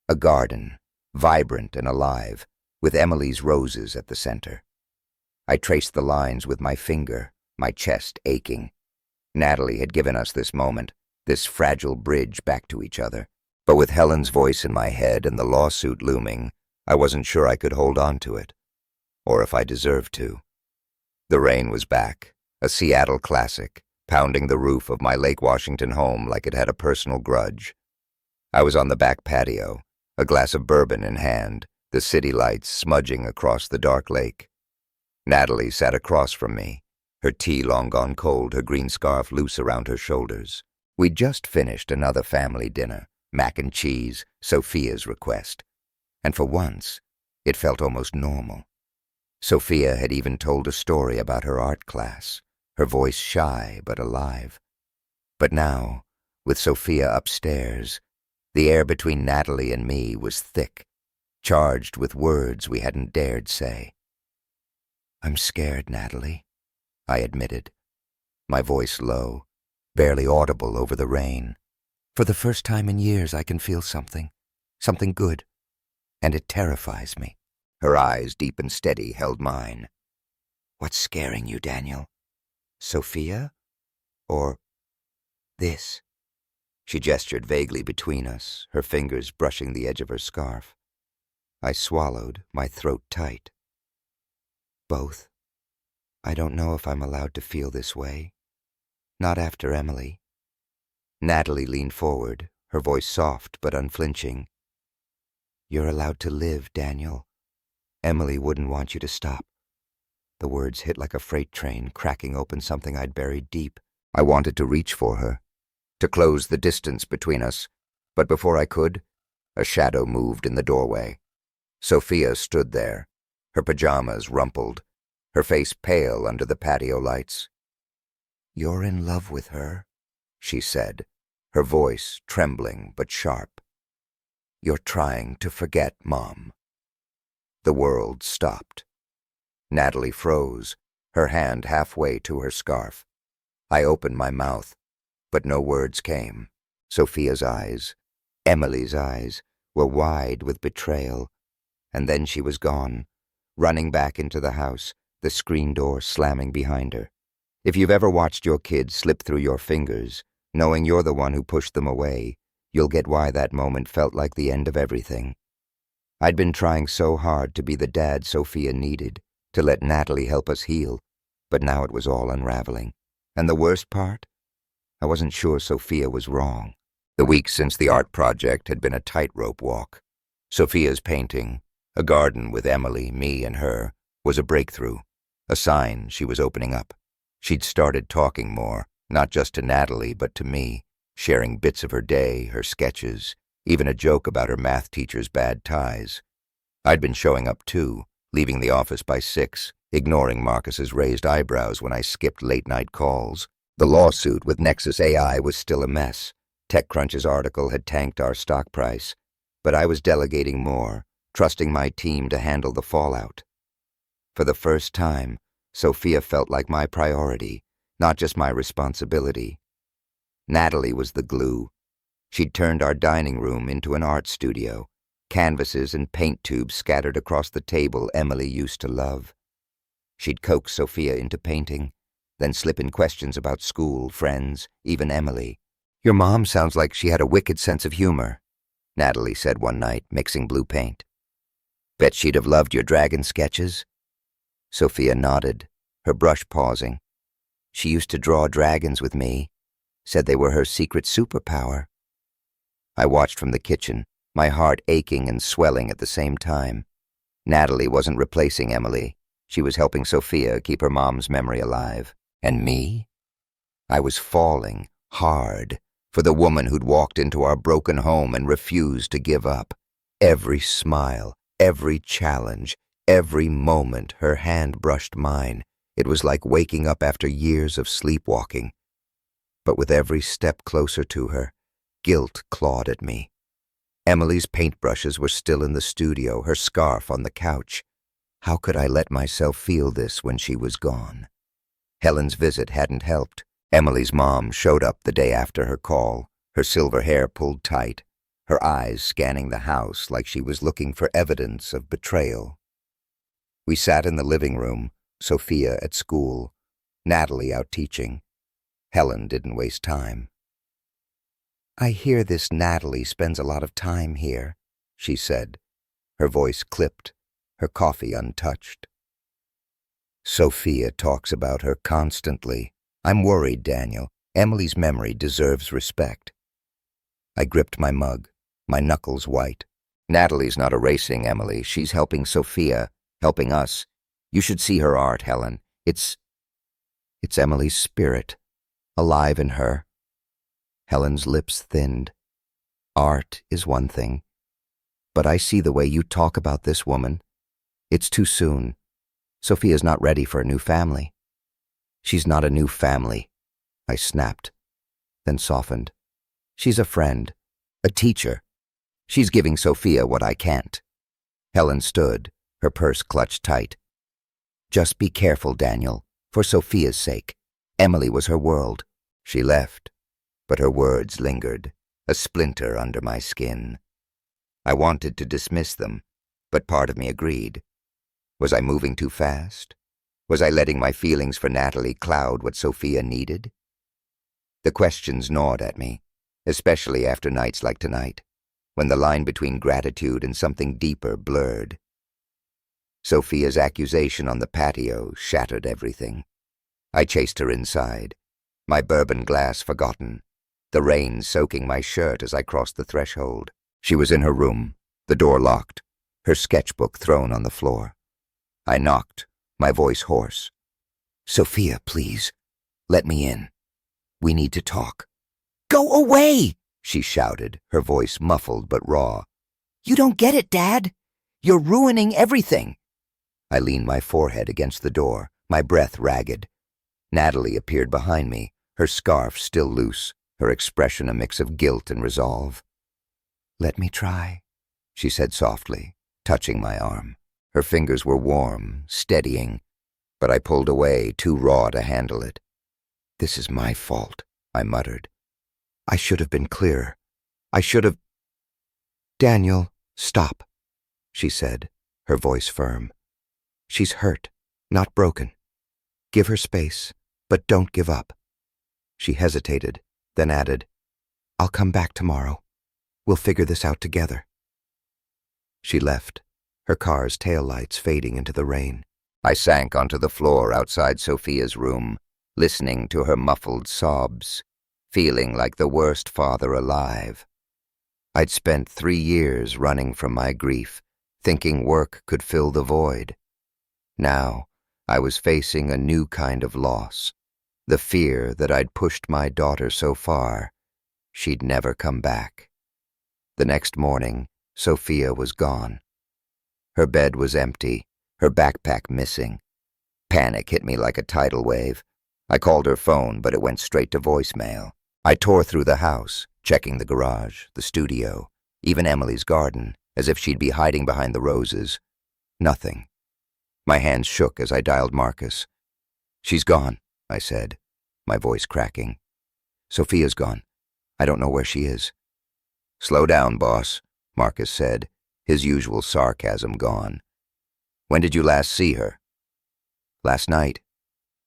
A garden, vibrant and alive, with Emily's roses at the center. I traced the lines with my finger, my chest aching. Natalie had given us this moment, this fragile bridge back to each other. But with Helen's voice in my head and the lawsuit looming, I wasn't sure I could hold on to it, or if I deserved to. The rain was back, a Seattle classic, pounding the roof of my Lake Washington home like it had a personal grudge. I was on the back patio, a glass of bourbon in hand, the city lights smudging across the dark lake. Natalie sat across from me, her tea long gone cold, her green scarf loose around her shoulders. We'd just finished another family dinner, mac and cheese, Sophia's request. And for once, it felt almost normal. Sophia had even told a story about her art class, her voice shy but alive. But now, with Sophia upstairs, the air between Natalie and me was thick, charged with words we hadn't dared say. "I'm scared, Natalie," I admitted, my voice low, barely audible over the rain. "For the first time in years I can feel something good, and it terrifies me." Her eyes, deep and steady, held mine. "What's scaring you, Daniel? Sophia? Or this?" She gestured vaguely between us, her fingers brushing the edge of her scarf. I swallowed, my throat tight. "Both. I don't know if I'm allowed to feel this way. Not after Emily." Natalie leaned forward, her voice soft but unflinching. "You're allowed to live, Daniel. Emily wouldn't want you to stop." The words hit like a freight train, cracking open something I'd buried deep. I wanted to reach for her, to close the distance between us, but before I could, a shadow moved in the doorway. Sophia stood there, her pajamas rumpled, her face pale under the patio lights. "You're in love with her," she said, her voice trembling but sharp. "You're trying to forget, Mom." The world stopped. Natalie froze, her hand halfway to her scarf. I opened my mouth, but no words came. Sophia's eyes, Emily's eyes, were wide with betrayal. And then she was gone, running back into the house, the screen door slamming behind her. If you've ever watched your kids slip through your fingers, knowing you're the one who pushed them away, you'll get why that moment felt like the end of everything. I'd been trying so hard to be the dad Sophia needed, to let Natalie help us heal, but now it was all unraveling. And the worst part? I wasn't sure Sophia was wrong. The weeks since the art project had been a tightrope walk. Sophia's painting, a garden with Emily, me, and her, was a breakthrough, a sign she was opening up. She'd started talking more, not just to Natalie, but to me, sharing bits of her day, her sketches, even a joke about her math teacher's bad ties. I'd been showing up too, leaving the office by 6, ignoring Marcus's raised eyebrows when I skipped late-night calls. The lawsuit with Nexus AI was still a mess. TechCrunch's article had tanked our stock price, but I was delegating more, trusting my team to handle the fallout. For the first time, Sophia felt like my priority, not just my responsibility. Natalie was the glue. She'd turned our dining room into an art studio, canvases and paint tubes scattered across the table Emily used to love. She'd coax Sophia into painting, then slip in questions about school, friends, even Emily. "Your mom sounds like she had a wicked sense of humor," Natalie said one night, mixing blue paint. "Bet she'd have loved your dragon sketches." Sophia nodded, her brush pausing. "She used to draw dragons with me, said they were her secret superpower." I watched from the kitchen, my heart aching and swelling at the same time. Natalie wasn't replacing Emily. She was helping Sophia keep her mom's memory alive. And me? I was falling, hard, for the woman who'd walked into our broken home and refused to give up. Every smile, every challenge, every moment her hand brushed mine. It was like waking up after years of sleepwalking. But with every step closer to her, guilt clawed at me. Emily's paintbrushes were still in the studio, her scarf on the couch. How could I let myself feel this when she was gone? Helen's visit hadn't helped. Emily's mom showed up the day after her call, her silver hair pulled tight, her eyes scanning the house like she was looking for evidence of betrayal. We sat in the living room, Sophia at school, Natalie out teaching. Helen didn't waste time. "I hear this Natalie spends a lot of time here," she said, her voice clipped, her coffee untouched. "Sophia talks about her constantly. I'm worried, Daniel. Emily's memory deserves respect." I gripped my mug, my knuckles white. "Natalie's not erasing Emily. She's helping Sophia, helping us. You should see her art, Helen. It's Emily's spirit, alive in her." Helen's lips thinned. "Art is one thing, but I see the way you talk about this woman. It's too soon. Sophia's not ready for a new family." "She's not a new family," I snapped. then softened. She's a friend, a teacher. She's giving Sophia what I can't. Helen stood, her purse clutched tight. Just be careful, Daniel, for Sophia's sake. Emily was her world. She left, but her words lingered, a splinter under my skin. I wanted to dismiss them, but part of me agreed. Was I moving too fast? Was I letting my feelings for Natalie cloud what Sophia needed? The questions gnawed at me, especially after nights like tonight, when the line between gratitude and something deeper blurred. Sophia's accusation on the patio shattered everything. I chased her inside, my bourbon glass forgotten, the rain soaking my shirt as I crossed the threshold. She was in her room, the door locked, her sketchbook thrown on the floor. I knocked, my voice hoarse. "Sophia, please, let me in. We need to talk." "Go away!" she shouted, her voice muffled but raw. "You don't get it, Dad. You're ruining everything." I leaned my forehead against the door, my breath ragged. Natalie appeared behind me, her scarf still loose, her expression a mix of guilt and resolve. "Let me try," she said softly, touching my arm. Her fingers were warm, steadying, but I pulled away, too raw to handle it. "This is my fault," I muttered. "I should have been clearer. I should have—" "Daniel, stop," she said, her voice firm. "She's hurt, not broken. Give her space, but don't give up." She hesitated, then added, "I'll come back tomorrow. We'll figure this out together." She left, her car's taillights fading into the rain. I sank onto the floor outside Sophia's room, listening to her muffled sobs, feeling like the worst father alive. I'd spent 3 years running from my grief, thinking work could fill the void. Now, I was facing a new kind of loss, the fear that I'd pushed my daughter so far, she'd never come back. The next morning, Sophia was gone. Her bed was empty, her backpack missing. Panic hit me like a tidal wave. I called her phone, but it went straight to voicemail. I tore through the house, checking the garage, the studio, even Emily's garden, as if she'd be hiding behind the roses. Nothing. My hands shook as I dialed Marcus. "She's gone," I said, my voice cracking. "Sophia's gone. I don't know where she is." "Slow down, boss," Marcus said, his usual sarcasm gone. "When did you last see her?" "Last night.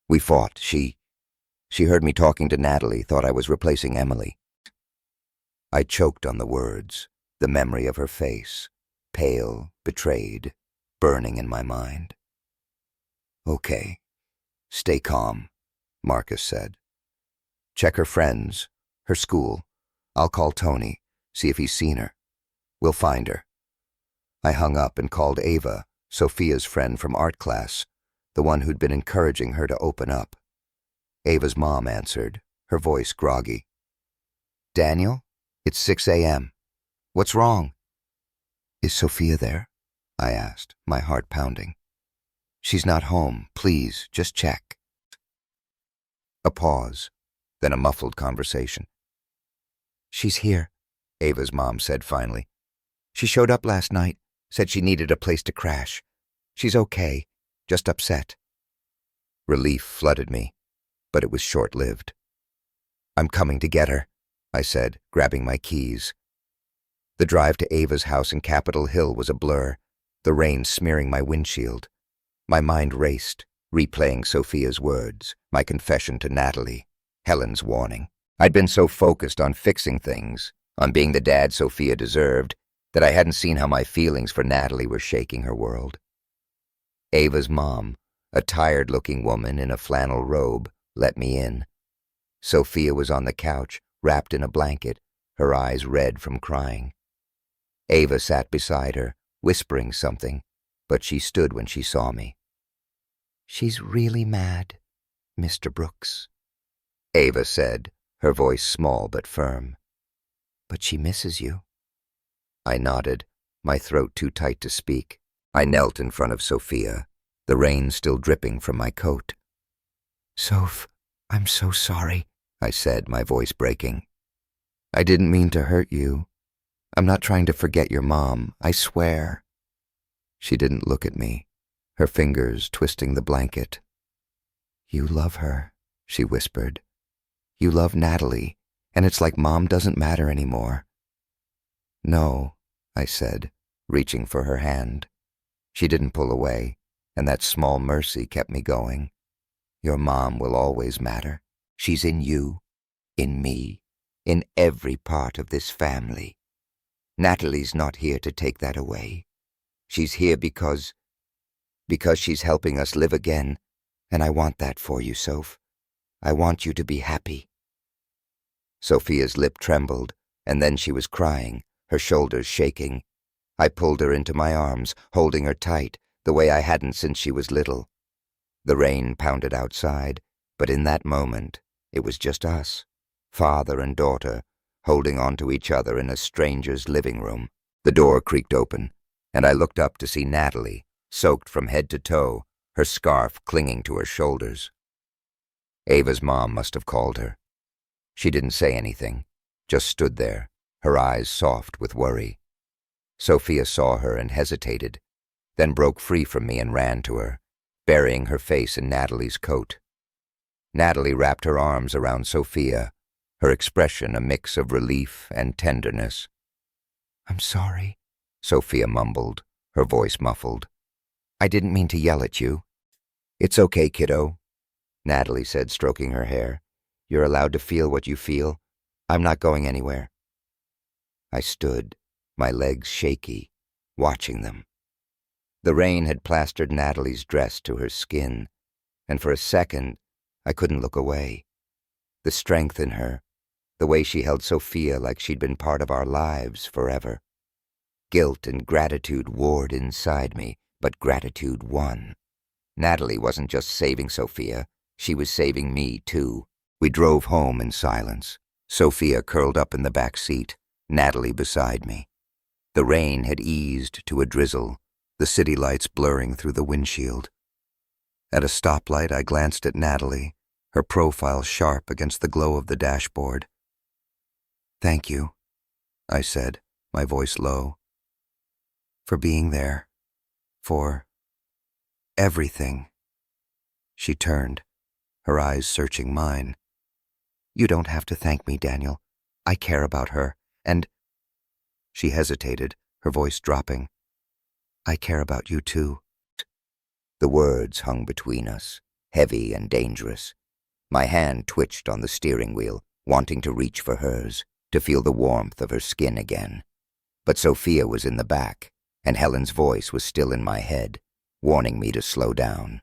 We fought. She heard me talking to Natalie, thought I was replacing Emily." I choked on the words, the memory of her face, pale, betrayed, burning in my mind. "Okay, stay calm," Marcus said. "Check her friends, her school. I'll call Tony, see if he's seen her. We'll find her." I hung up and called Ava, Sophia's friend from art class, the one who'd been encouraging her to open up. Ava's mom answered, her voice groggy. "Daniel, it's 6 a.m. What's wrong?" "Is Sophia there?" I asked, my heart pounding. "She's not home. Please, just check." A pause, then a muffled conversation. "She's here," Ava's mom said finally. "She showed up last night, said she needed a place to crash. She's okay, just upset." Relief flooded me, but it was short-lived. "I'm coming to get her," I said, grabbing my keys. The drive to Ava's house in Capitol Hill was a blur, the rain smearing my windshield. My mind raced, replaying Sophia's words, my confession to Natalie, Helen's warning. I'd been so focused on fixing things, on being the dad Sophia deserved, that I hadn't seen how my feelings for Natalie were shaking her world. Ava's mom, a tired-looking woman in a flannel robe, let me in. Sophia was on the couch, wrapped in a blanket, her eyes red from crying. Ava sat beside her, whispering something, but she stood when she saw me. "She's really mad, Mr. Brooks," Ava said, her voice small but firm. "But she misses you." I nodded, my throat too tight to speak. I knelt in front of Sophia, the rain still dripping from my coat. "Soph, I'm so sorry," I said, my voice breaking. I didn't mean to hurt you. I'm not trying to forget your mom, I swear. She didn't look at me, her fingers twisting the blanket. You love her, she whispered. You love Natalie, and it's like Mom doesn't matter anymore. No, I said, reaching for her hand. She didn't pull away, and that small mercy kept me going. Your mom will always matter. She's in you, in me, in every part of this family. Natalie's not here to take that away. She's here because she's helping us live again, and I want that for you, Soph. I want you to be happy. Sophia's lip trembled, and then she was crying, her shoulders shaking. I pulled her into my arms, holding her tight, the way I hadn't since she was little. The rain pounded outside, but in that moment, it was just us, father and daughter, holding on to each other in a stranger's living room. The door creaked open, and I looked up to see Natalie, soaked from head to toe, her scarf clinging to her shoulders. Ava's mom must have called her. She didn't say anything, just stood there, her eyes soft with worry. Sophia saw her and hesitated, then broke free from me and ran to her, burying her face in Natalie's coat. Natalie wrapped her arms around Sophia, her expression a mix of relief and tenderness. I'm sorry, Sophia mumbled, her voice muffled. I didn't mean to yell at you. It's okay, kiddo, Natalie said, stroking her hair. You're allowed to feel what you feel. I'm not going anywhere. I stood, my legs shaky, watching them. The rain had plastered Natalie's dress to her skin, and for a second, I couldn't look away. The strength in her, the way she held Sophia like she'd been part of our lives forever. Guilt and gratitude warred inside me, but gratitude won. Natalie wasn't just saving Sophia, she was saving me too. We drove home in silence, Sophia curled up in the back seat, Natalie beside me. The rain had eased to a drizzle, the city lights blurring through the windshield. At a stoplight, I glanced at Natalie, her profile sharp against the glow of the dashboard. Thank you, I said, my voice low, for being there, for everything. She turned, her eyes searching mine. You don't have to thank me, Daniel. I care about her, and... She hesitated, her voice dropping. I care about you too. The words hung between us, heavy and dangerous. My hand twitched on the steering wheel, wanting to reach for hers, to feel the warmth of her skin again. But Sophia was in the back, and Helen's voice was still in my head, warning me to slow down.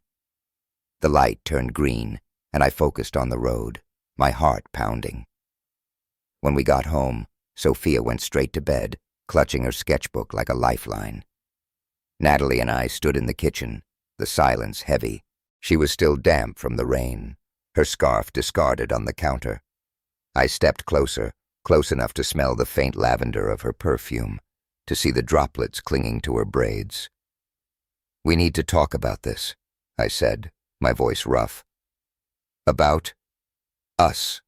The light turned green, and I focused on the road, my heart pounding. When we got home, Sophia went straight to bed, clutching her sketchbook like a lifeline. Natalie and I stood in the kitchen, the silence heavy. She was still damp from the rain, her scarf discarded on the counter. I stepped closer, close enough to smell the faint lavender of her perfume, to see the droplets clinging to her braids. We need to talk about this, I said, my voice rough. About us.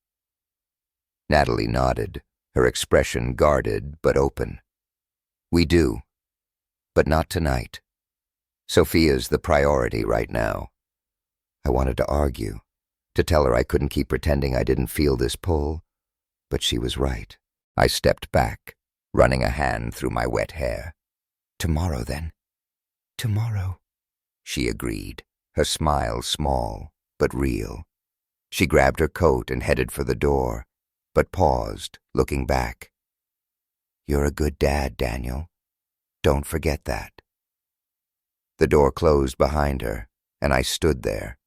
Natalie nodded, her expression guarded but open. We do, but not tonight. Sophia's the priority right now. I wanted to argue, to tell her I couldn't keep pretending I didn't feel this pull, but she was right. I stepped back, running a hand through my wet hair. Tomorrow, then. Tomorrow, she agreed, her smile small but real. She grabbed her coat and headed for the door, but paused, looking back. You're a good dad, Daniel. Don't forget that. The door closed behind her, and I stood there,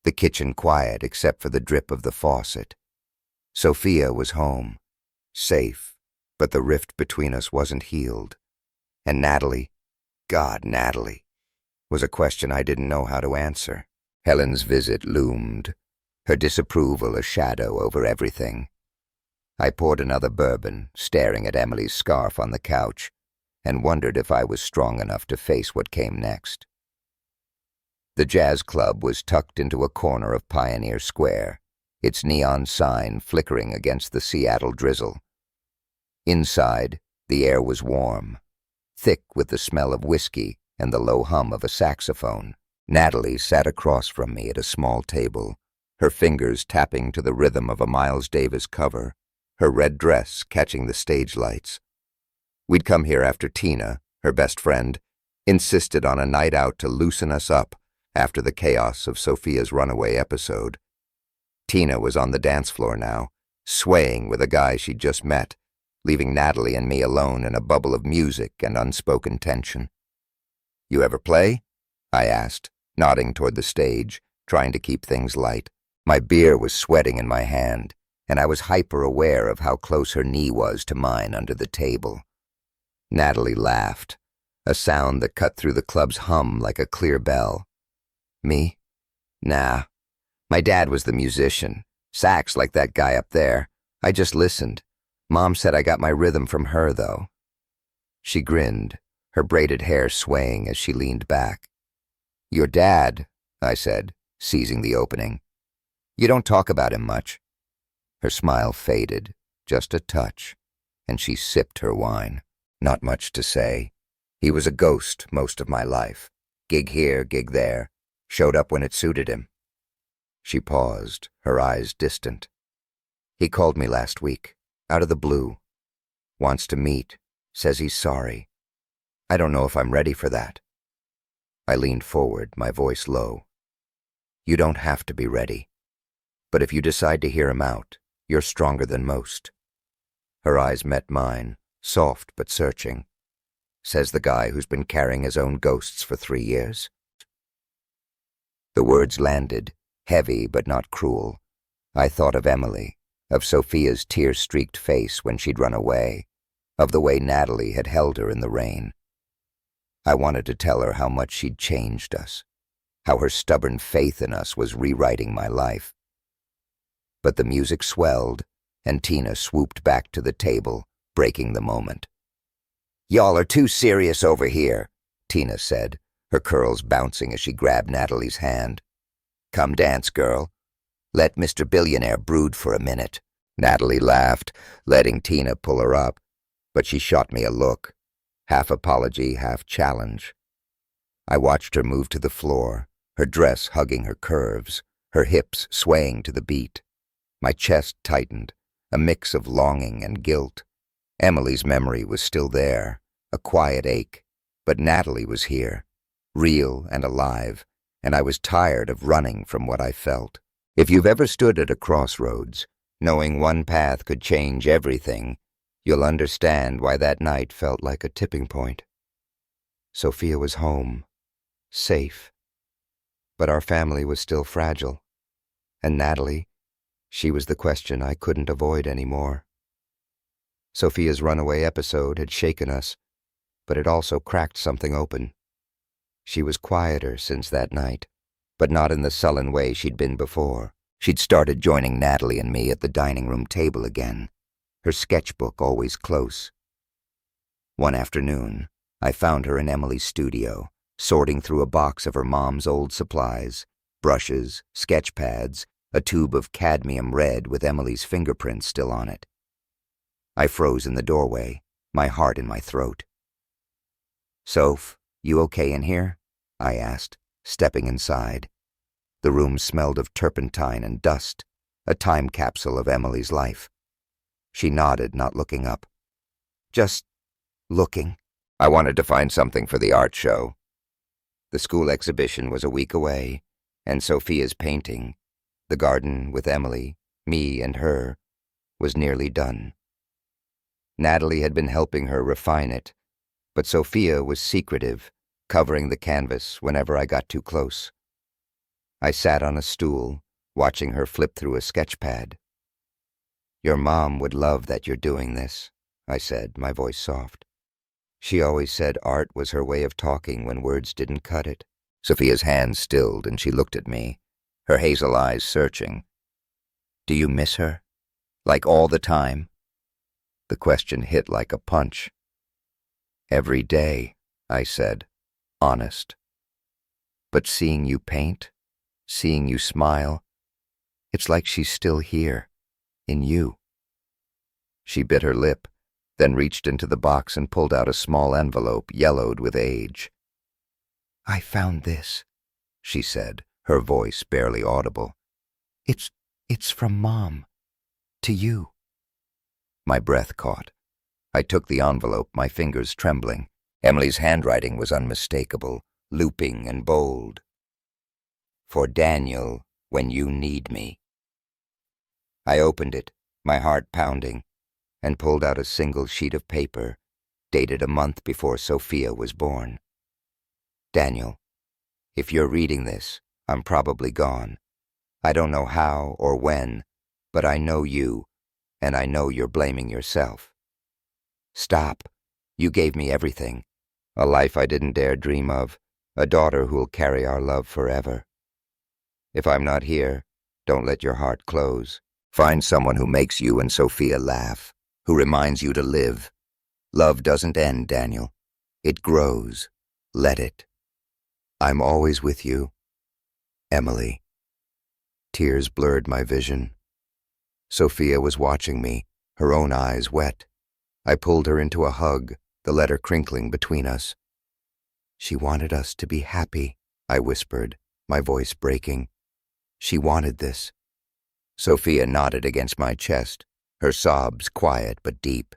the kitchen quiet except for the drip of the faucet. Sophia was home, safe, but the rift between us wasn't healed. And Natalie, God, Natalie, was a question I didn't know how to answer. Helen's visit loomed, her disapproval a shadow over everything. I poured another bourbon, staring at Emily's scarf on the couch, and wondered if I was strong enough to face what came next. The jazz club was tucked into a corner of Pioneer Square, its neon sign flickering against the Seattle drizzle. Inside, the air was warm, thick with the smell of whiskey and the low hum of a saxophone. Natalie sat across from me at a small table, her fingers tapping to the rhythm of a Miles Davis cover, her red dress catching the stage lights. We'd come here after Tina, her best friend, insisted on a night out to loosen us up after the chaos of Sophia's runaway episode. Tina was on the dance floor now, swaying with a guy she'd just met, leaving Natalie and me alone in a bubble of music and unspoken tension. "You ever play?" I asked, nodding toward the stage, trying to keep things light. My beer was sweating in my hand, and I was hyper-aware of how close her knee was to mine under the table. Natalie laughed, a sound that cut through the club's hum like a clear bell. "Me? Nah. My dad was the musician. Sax like that guy up there. I just listened. Mom said I got my rhythm from her, though." She grinned, her braided hair swaying as she leaned back. "Your dad," I said, seizing the opening. "You don't talk about him much." Her smile faded, just a touch, and she sipped her wine. "Not much to say. He was a ghost most of my life. Gig here, gig there. Showed up when it suited him." She paused, her eyes distant. "He called me last week, out of the blue. Wants to meet, says he's sorry. I don't know if I'm ready for that." I leaned forward, my voice low. "You don't have to be ready. But if you decide to hear him out, you're stronger than most." Her eyes met mine, soft but searching. Says the guy who's been carrying his own ghosts for 3 years. The words landed, heavy but not cruel. I thought of Emily, of Sophia's tear-streaked face when she'd run away, of the way Natalie had held her in the rain. I wanted to tell her how much she'd changed us, how her stubborn faith in us was rewriting my life. But the music swelled, and Tina swooped back to the table, breaking the moment. "Y'all are too serious over here," Tina said, her curls bouncing as she grabbed Natalie's hand. "Come dance, girl. Let Mr. Billionaire brood for a minute." Natalie laughed, letting Tina pull her up, but she shot me a look, half apology, half challenge. I watched her move to the floor, her dress hugging her curves, her hips swaying to the beat. My chest tightened, a mix of longing and guilt. Emily's memory was still there, a quiet ache, but Natalie was here, real and alive, and I was tired of running from what I felt. If you've ever stood at a crossroads, knowing one path could change everything, you'll understand why that night felt like a tipping point. Sophia was home, safe, but our family was still fragile, and Natalie, she was the question I couldn't avoid anymore. Sophia's runaway episode had shaken us, but it also cracked something open. She was quieter since that night, but not in the sullen way she'd been before. She'd started joining Natalie and me at the dining room table again, her sketchbook always close. One afternoon, I found her in Emily's studio, sorting through a box of her mom's old supplies, brushes, sketch pads, a tube of cadmium red with Emily's fingerprints still on it. I froze in the doorway, my heart in my throat. "Soph, you okay in here?" I asked, stepping inside. The room smelled of turpentine and dust, a time capsule of Emily's life. She nodded, not looking up. "Just looking." I wanted to find something for the art show. The school exhibition was a week away, and Sophia's painting, the garden with Emily, me and her, was nearly done. Natalie had been helping her refine it, but Sophia was secretive, covering the canvas whenever I got too close. I sat on a stool, watching her flip through a sketch pad. "Your mom would love that you're doing this," I said, my voice soft. She always said art was her way of talking when words didn't cut it. Sophia's hand stilled and she looked at me, her hazel eyes searching. "Do you miss her? Like all the time?" The question hit like a punch. "Every day," I said, honest. "But seeing you paint, seeing you smile, It's like she's still here, in you." She bit her lip, then reached into the box and pulled out a small envelope yellowed with age. "I found this," she said, her voice barely audible. It's from Mom. To you." My breath caught. I took the envelope, my fingers trembling. Emily's handwriting was unmistakable, looping and bold. "For Daniel, when you need me." I opened it, my heart pounding, and pulled out a single sheet of paper, dated a month before Sophia was born. "Daniel, if you're reading this, I'm probably gone. I don't know how or when, but I know you, and I know you're blaming yourself. Stop. You gave me everything. A life I didn't dare dream of, a daughter who'll carry our love forever. If I'm not here, don't let your heart close. Find someone who makes you and Sophia laugh, who reminds you to live. Love doesn't end, Daniel. It grows. Let it. I'm always with you. Emily." Tears blurred my vision. Sophia was watching me, her own eyes wet. I pulled her into a hug, the letter crinkling between us. "She wanted us to be happy," I whispered, my voice breaking. "She wanted this." Sophia nodded against my chest, her sobs quiet but deep.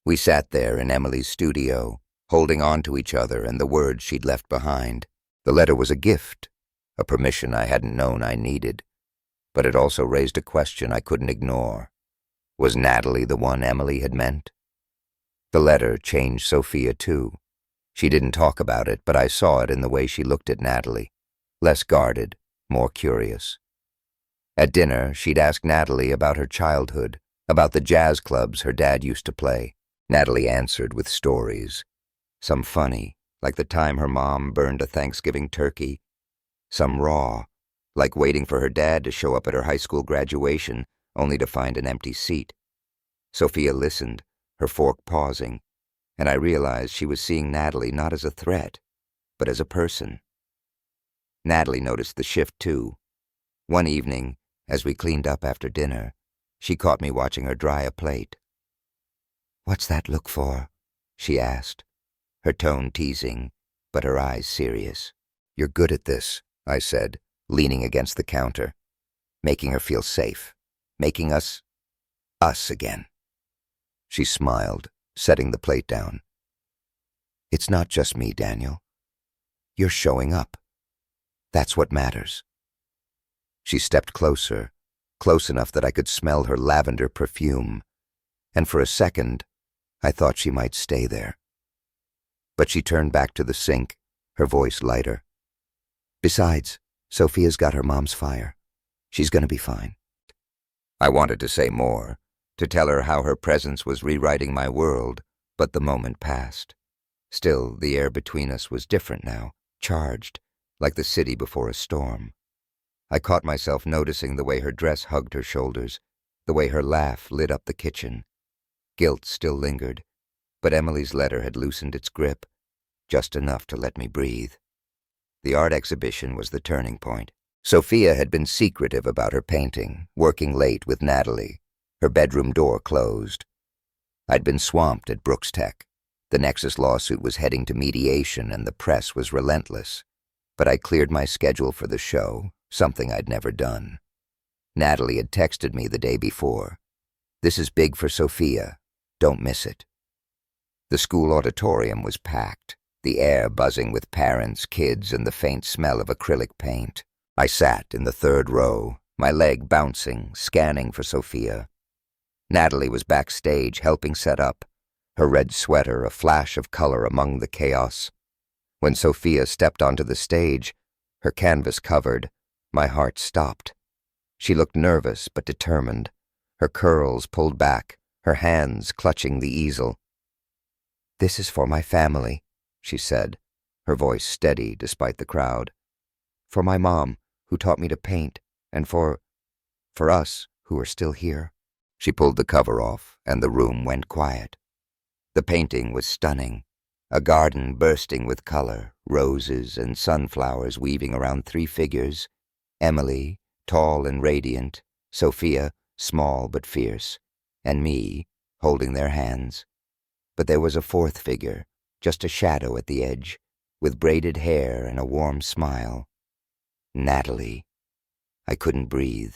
We sat there in Emily's studio, holding on to each other and the words she'd left behind. The letter was a gift, a permission I hadn't known I needed, but it also raised a question I couldn't ignore. Was Natalie the one Emily had meant? The letter changed Sophia too. She didn't talk about it, but I saw it in the way she looked at Natalie, less guarded, more curious. At dinner, she'd asked Natalie about her childhood, about the jazz clubs her dad used to play. Natalie answered with stories. Some funny, like the time her mom burned a Thanksgiving turkey. Some raw, like waiting for her dad to show up at her high school graduation, only to find an empty seat. Sophia listened, her fork pausing, and I realized she was seeing Natalie not as a threat, but as a person. Natalie noticed the shift too. One evening, as we cleaned up after dinner, she caught me watching her dry a plate. "What's that look for?" she asked, her tone teasing, but her eyes serious. "You're good at this," I said, leaning against the counter, making her feel safe, making us again. She smiled, setting the plate down. "It's not just me, Daniel. You're showing up. That's what matters." She stepped closer, close enough that I could smell her lavender perfume, and for a second, I thought she might stay there. But she turned back to the sink, her voice lighter. "Besides, Sophia's got her mom's fire. She's gonna be fine." I wanted to say more, to tell her how her presence was rewriting my world, but the moment passed. Still, the air between us was different now, charged, like the city before a storm. I caught myself noticing the way her dress hugged her shoulders, the way her laugh lit up the kitchen. Guilt still lingered, but Emily's letter had loosened its grip, just enough to let me breathe. The art exhibition was the turning point. Sophia had been secretive about her painting, working late with Natalie, her bedroom door closed. I'd been swamped at Brooks Tech. The Nexus lawsuit was heading to mediation and the press was relentless. But I cleared my schedule for the show, something I'd never done. Natalie had texted me the day before. "This is big for Sophia. Don't miss it." The school auditorium was packed, the air buzzing with parents, kids, and the faint smell of acrylic paint. I sat in the third row, my leg bouncing, scanning for Sophia. Natalie was backstage helping set up, her red sweater a flash of color among the chaos. When Sophia stepped onto the stage, her canvas covered, my heart stopped. She looked nervous but determined, her curls pulled back, her hands clutching the easel. "This is for my family," she said, her voice steady despite the crowd. "For my mom, who taught me to paint, and for us, who are still here." She pulled the cover off, and the room went quiet. The painting was stunning, a garden bursting with color, roses and sunflowers weaving around three figures, Emily, tall and radiant, Sophia, small but fierce, and me, holding their hands. But there was a fourth figure, just a shadow at the edge, with braided hair and a warm smile. Natalie. I couldn't breathe.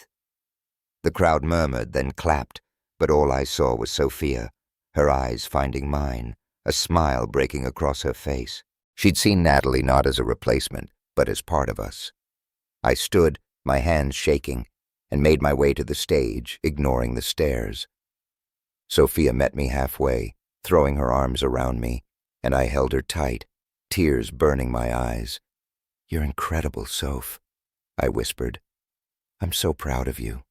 The crowd murmured, then clapped, but all I saw was Sophia, her eyes finding mine, a smile breaking across her face. She'd seen Natalie not as a replacement, but as part of us. I stood, my hands shaking, and made my way to the stage, ignoring the stares. Sophia met me halfway, throwing her arms around me, and I held her tight, tears burning my eyes. "You're incredible, Soph," I whispered. "I'm so proud of you."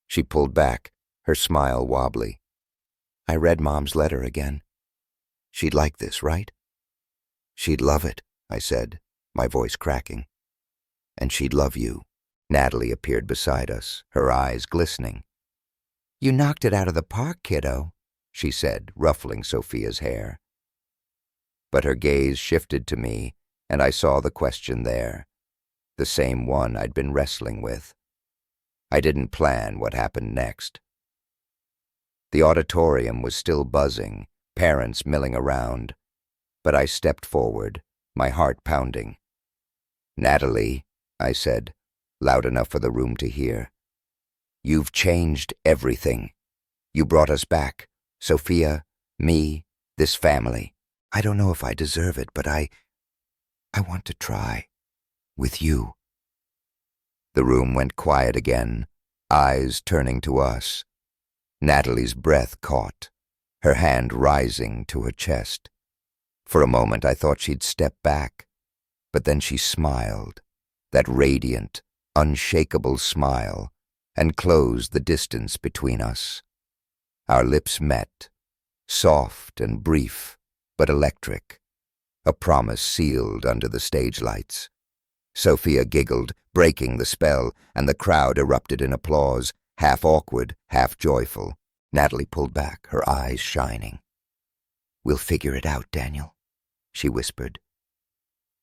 She pulled back, her smile wobbly. "I read Mom's letter again. She'd like this, right?" "She'd love it," I said, my voice cracking. "And she'd love you." Natalie appeared beside us, her eyes glistening. "You knocked it out of the park, kiddo," she said, ruffling Sophia's hair. But her gaze shifted to me, and I saw the question there, the same one I'd been wrestling with. I didn't plan what happened next. The auditorium was still buzzing, parents milling around, but I stepped forward, my heart pounding. "Natalie," I said, loud enough for the room to hear, "you've changed everything. You brought us back, Sophia, me, this family. I don't know if I deserve it, but I want to try. With you." The room went quiet again, eyes turning to us. Natalie's breath caught, her hand rising to her chest. For a moment I thought she'd step back, but then she smiled, that radiant, unshakable smile, and closed the distance between us. Our lips met, soft and brief, but electric, a promise sealed under the stage lights. Sophia giggled, breaking the spell, and the crowd erupted in applause, half awkward, half joyful. Natalie pulled back, her eyes shining. "We'll figure it out, Daniel," she whispered.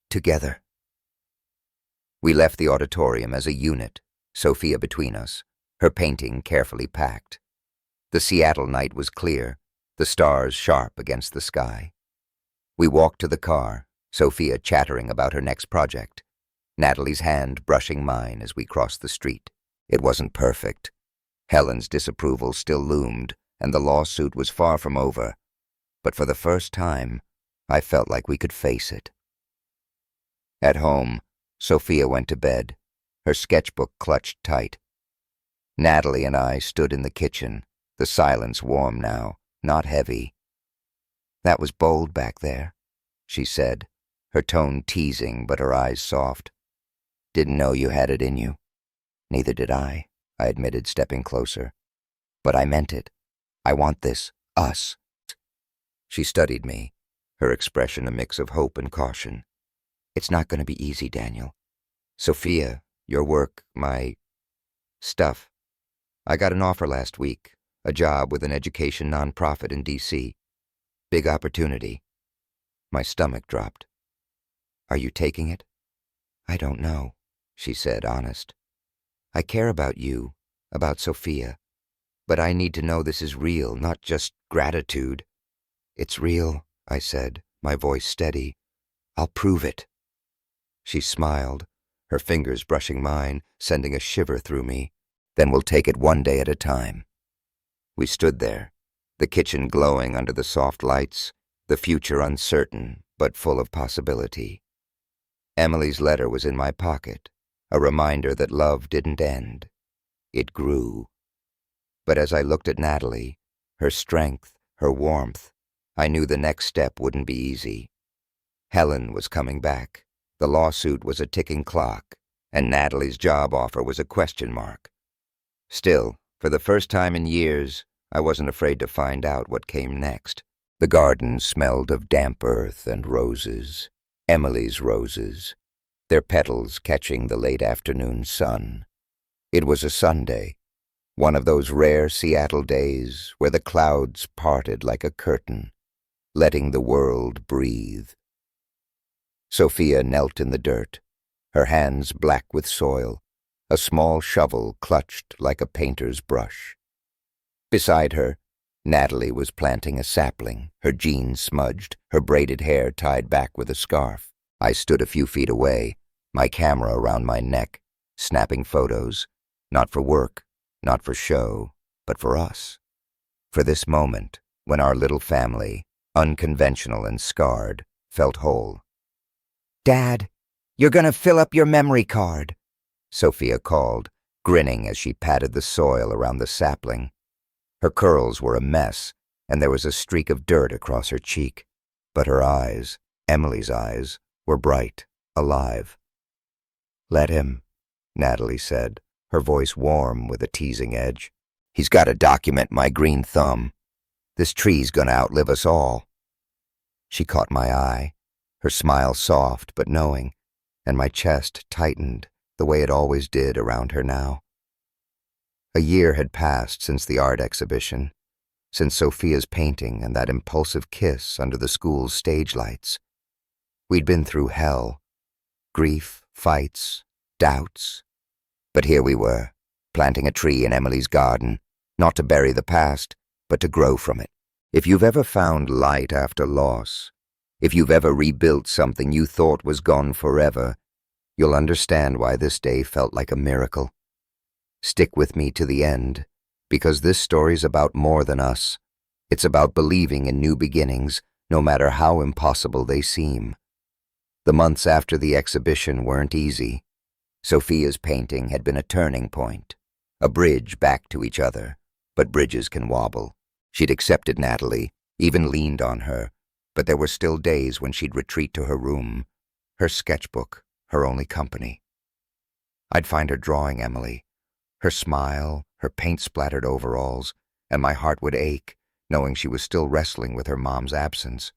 "Together." We left the auditorium as a unit, Sophia between us, her painting carefully packed. The Seattle night was clear, the stars sharp against the sky. We walked to the car, Sophia chattering about her next project, Natalie's hand brushing mine as we crossed the street. It wasn't perfect. Helen's disapproval still loomed, and the lawsuit was far from over. But for the first time, I felt like we could face it. At home, Sophia went to bed, her sketchbook clutched tight. Natalie and I stood in the kitchen, the silence warm now, not heavy. "That was bold back there," she said, her tone teasing but her eyes soft. "Didn't know you had it in you." "Neither did I admitted, stepping closer. "But I meant it. I want this, us." She studied me, her expression a mix of hope and caution. "It's not going to be easy, Daniel. Sophia, your work, my stuff. I got an offer last week, a job with an education nonprofit in D.C. Big opportunity." My stomach dropped. "Are you taking it?" "I don't know," she said, honest. "I care about you, about Sophia, but I need to know this is real, not just gratitude." "It's real," I said, my voice steady. "I'll prove it." She smiled, her fingers brushing mine, sending a shiver through me. "Then we'll take it one day at a time." We stood there, the kitchen glowing under the soft lights, the future uncertain but full of possibility. Emily's letter was in my pocket, a reminder that love didn't end. It grew. But as I looked at Natalie, her strength, her warmth, I knew the next step wouldn't be easy. Helen was coming back. The lawsuit was a ticking clock, and Natalie's job offer was a question mark. Still, for the first time in years, I wasn't afraid to find out what came next. The garden smelled of damp earth and roses, Emily's roses, their petals catching the late afternoon sun. It was a Sunday, one of those rare Seattle days where the clouds parted like a curtain, letting the world breathe. Sophia knelt in the dirt, her hands black with soil, a small shovel clutched like a painter's brush. Beside her, Natalie was planting a sapling, her jeans smudged, her braided hair tied back with a scarf. I stood a few feet away, my camera around my neck, snapping photos, not for work, not for show, but for us. For this moment, when our little family, unconventional and scarred, felt whole. "Dad, you're gonna fill up your memory card," Sophia called, grinning as she patted the soil around the sapling. Her curls were a mess, and there was a streak of dirt across her cheek. But her eyes, Emily's eyes, were bright, alive. "Let him," Natalie said, her voice warm with a teasing edge. "He's got to document my green thumb. This tree's gonna outlive us all." She caught my eye, her smile soft but knowing, and my chest tightened the way it always did around her now. A year had passed since the art exhibition, since Sophia's painting and that impulsive kiss under the school's stage lights. We'd been through hell, grief, fights, doubts. But here we were, planting a tree in Emily's garden, not to bury the past, but to grow from it. If you've ever found light after loss, if you've ever rebuilt something you thought was gone forever, you'll understand why this day felt like a miracle. Stick with me to the end, because this story's about more than us. It's about believing in new beginnings, no matter how impossible they seem. The months after the exhibition weren't easy. Sophia's painting had been a turning point, a bridge back to each other, but bridges can wobble. She'd accepted Natalie, even leaned on her, but there were still days when she'd retreat to her room, her sketchbook, her only company. I'd find her drawing Emily, her smile, her paint-splattered overalls, and my heart would ache, knowing she was still wrestling with her mom's absence.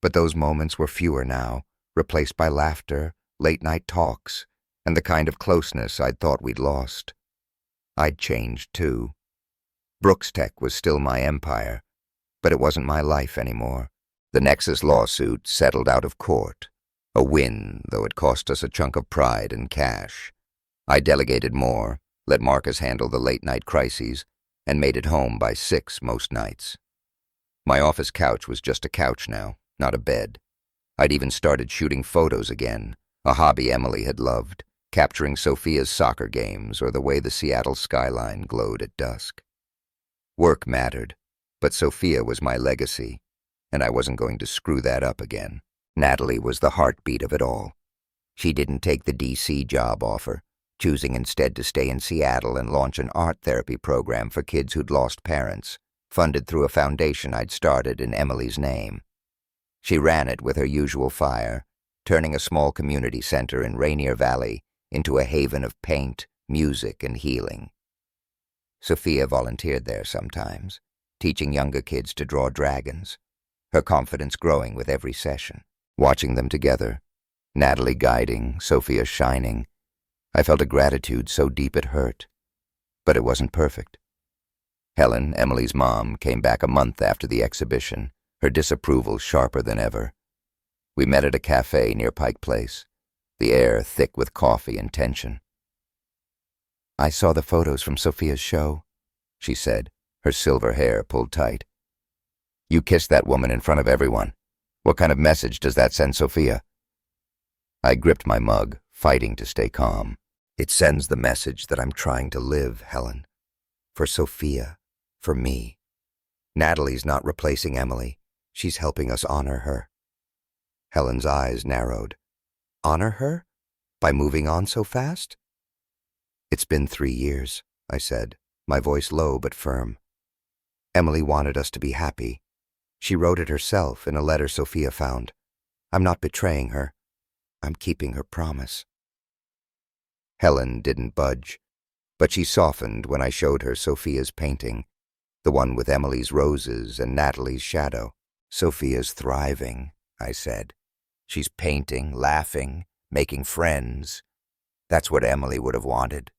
But those moments were fewer now, replaced by laughter, late-night talks, and the kind of closeness I'd thought we'd lost. I'd changed, too. Brooks Tech was still my empire, but it wasn't my life anymore. The Nexus lawsuit settled out of court, a win, though it cost us a chunk of pride and cash. I delegated more, let Marcus handle the late-night crises, and made it home by 6 most nights. My office couch was just a couch now, not a bed. I'd even started shooting photos again, a hobby Emily had loved, capturing Sophia's soccer games or the way the Seattle skyline glowed at dusk. Work mattered, but Sophia was my legacy, and I wasn't going to screw that up again. Natalie was the heartbeat of it all. She didn't take the DC job offer, choosing instead to stay in Seattle and launch an art therapy program for kids who'd lost parents, funded through a foundation I'd started in Emily's name. She ran it with her usual fire, turning a small community center in Rainier Valley into a haven of paint, music, and healing. Sophia volunteered there sometimes, teaching younger kids to draw dragons, her confidence growing with every session. Watching them together, Natalie guiding, Sophia shining, I felt a gratitude so deep it hurt. But it wasn't perfect. Helen, Emily's mom, came back a month after the exhibition, her disapproval sharper than ever. We met at a cafe near Pike Place, the air thick with coffee and tension. "I saw the photos from Sophia's show," she said, her silver hair pulled tight. "You kissed that woman in front of everyone. What kind of message does that send Sophia?" I gripped my mug, fighting to stay calm. "It sends the message that I'm trying to live, Helen. For Sophia, for me. Natalie's not replacing Emily. She's helping us honor her." Helen's eyes narrowed. "Honor her? By moving on so fast?" "It's been 3 years," I said, my voice low but firm. "Emily wanted us to be happy. She wrote it herself in a letter Sophia found. I'm not betraying her. I'm keeping her promise." Helen didn't budge, but she softened when I showed her Sophia's painting, the one with Emily's roses and Natalie's shadow. "Sophia's thriving," I said. "She's painting, laughing, making friends. That's what Emily would have wanted."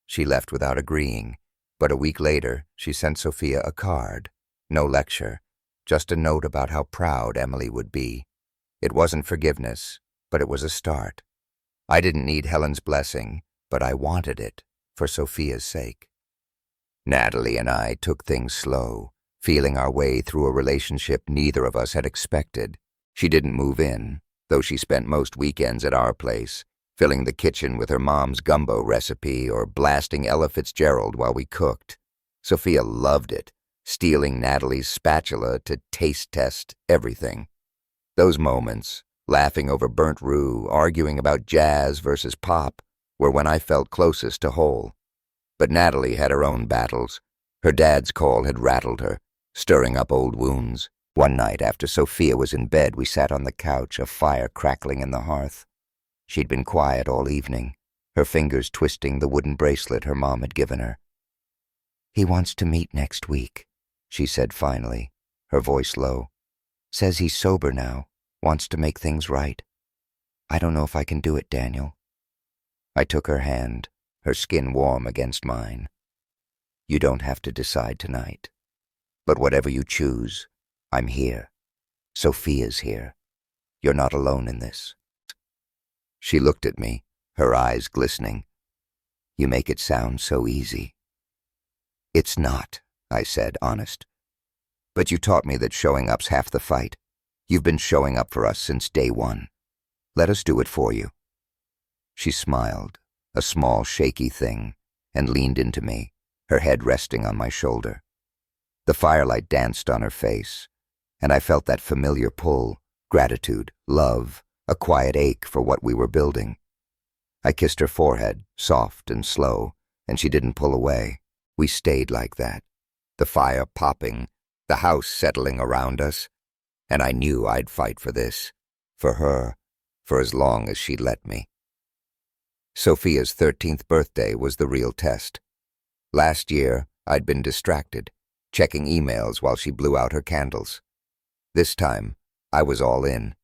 She left without agreeing, but a week later she sent Sophia a card. No lecture, just a note about how proud Emily would be. It wasn't forgiveness, but it was a start. I didn't need Helen's blessing, but I wanted it for Sophia's sake. Natalie and I took things slow, feeling our way through a relationship neither of us had expected. She didn't move in, though she spent most weekends at our place, filling the kitchen with her mom's gumbo recipe or blasting Ella Fitzgerald while we cooked. Sophia loved it, stealing Natalie's spatula to taste test everything. Those moments, laughing over burnt roux, arguing about jazz versus pop, were when I felt closest to whole. But Natalie had her own battles. Her dad's call had rattled her, stirring up old wounds. One night after Sophia was in bed, we sat on the couch, a fire crackling in the hearth. She'd been quiet all evening, her fingers twisting the wooden bracelet her mom had given her. "He wants to meet next week," she said finally, her voice low. "Says he's sober now, wants to make things right. I don't know if I can do it, Daniel." I took her hand, her skin warm against mine. "You don't have to decide tonight. But whatever you choose, I'm here. Sophia's here. You're not alone in this." She looked at me, her eyes glistening. "You make it sound so easy." "It's not," I said, honest. "But you taught me that showing up's half the fight. You've been showing up for us since day one. Let us do it for you." She smiled, a small, shaky thing, and leaned into me, her head resting on my shoulder. The firelight danced on her face, and I felt that familiar pull, gratitude, love, a quiet ache for what we were building. I kissed her forehead, soft and slow, and she didn't pull away. We stayed like that, the fire popping, the house settling around us, and I knew I'd fight for this, for her, for as long as she'd let me. Sophia's 13th birthday was the real test. Last year, I'd been distracted, checking emails while she blew out her candles. This time, I was all in.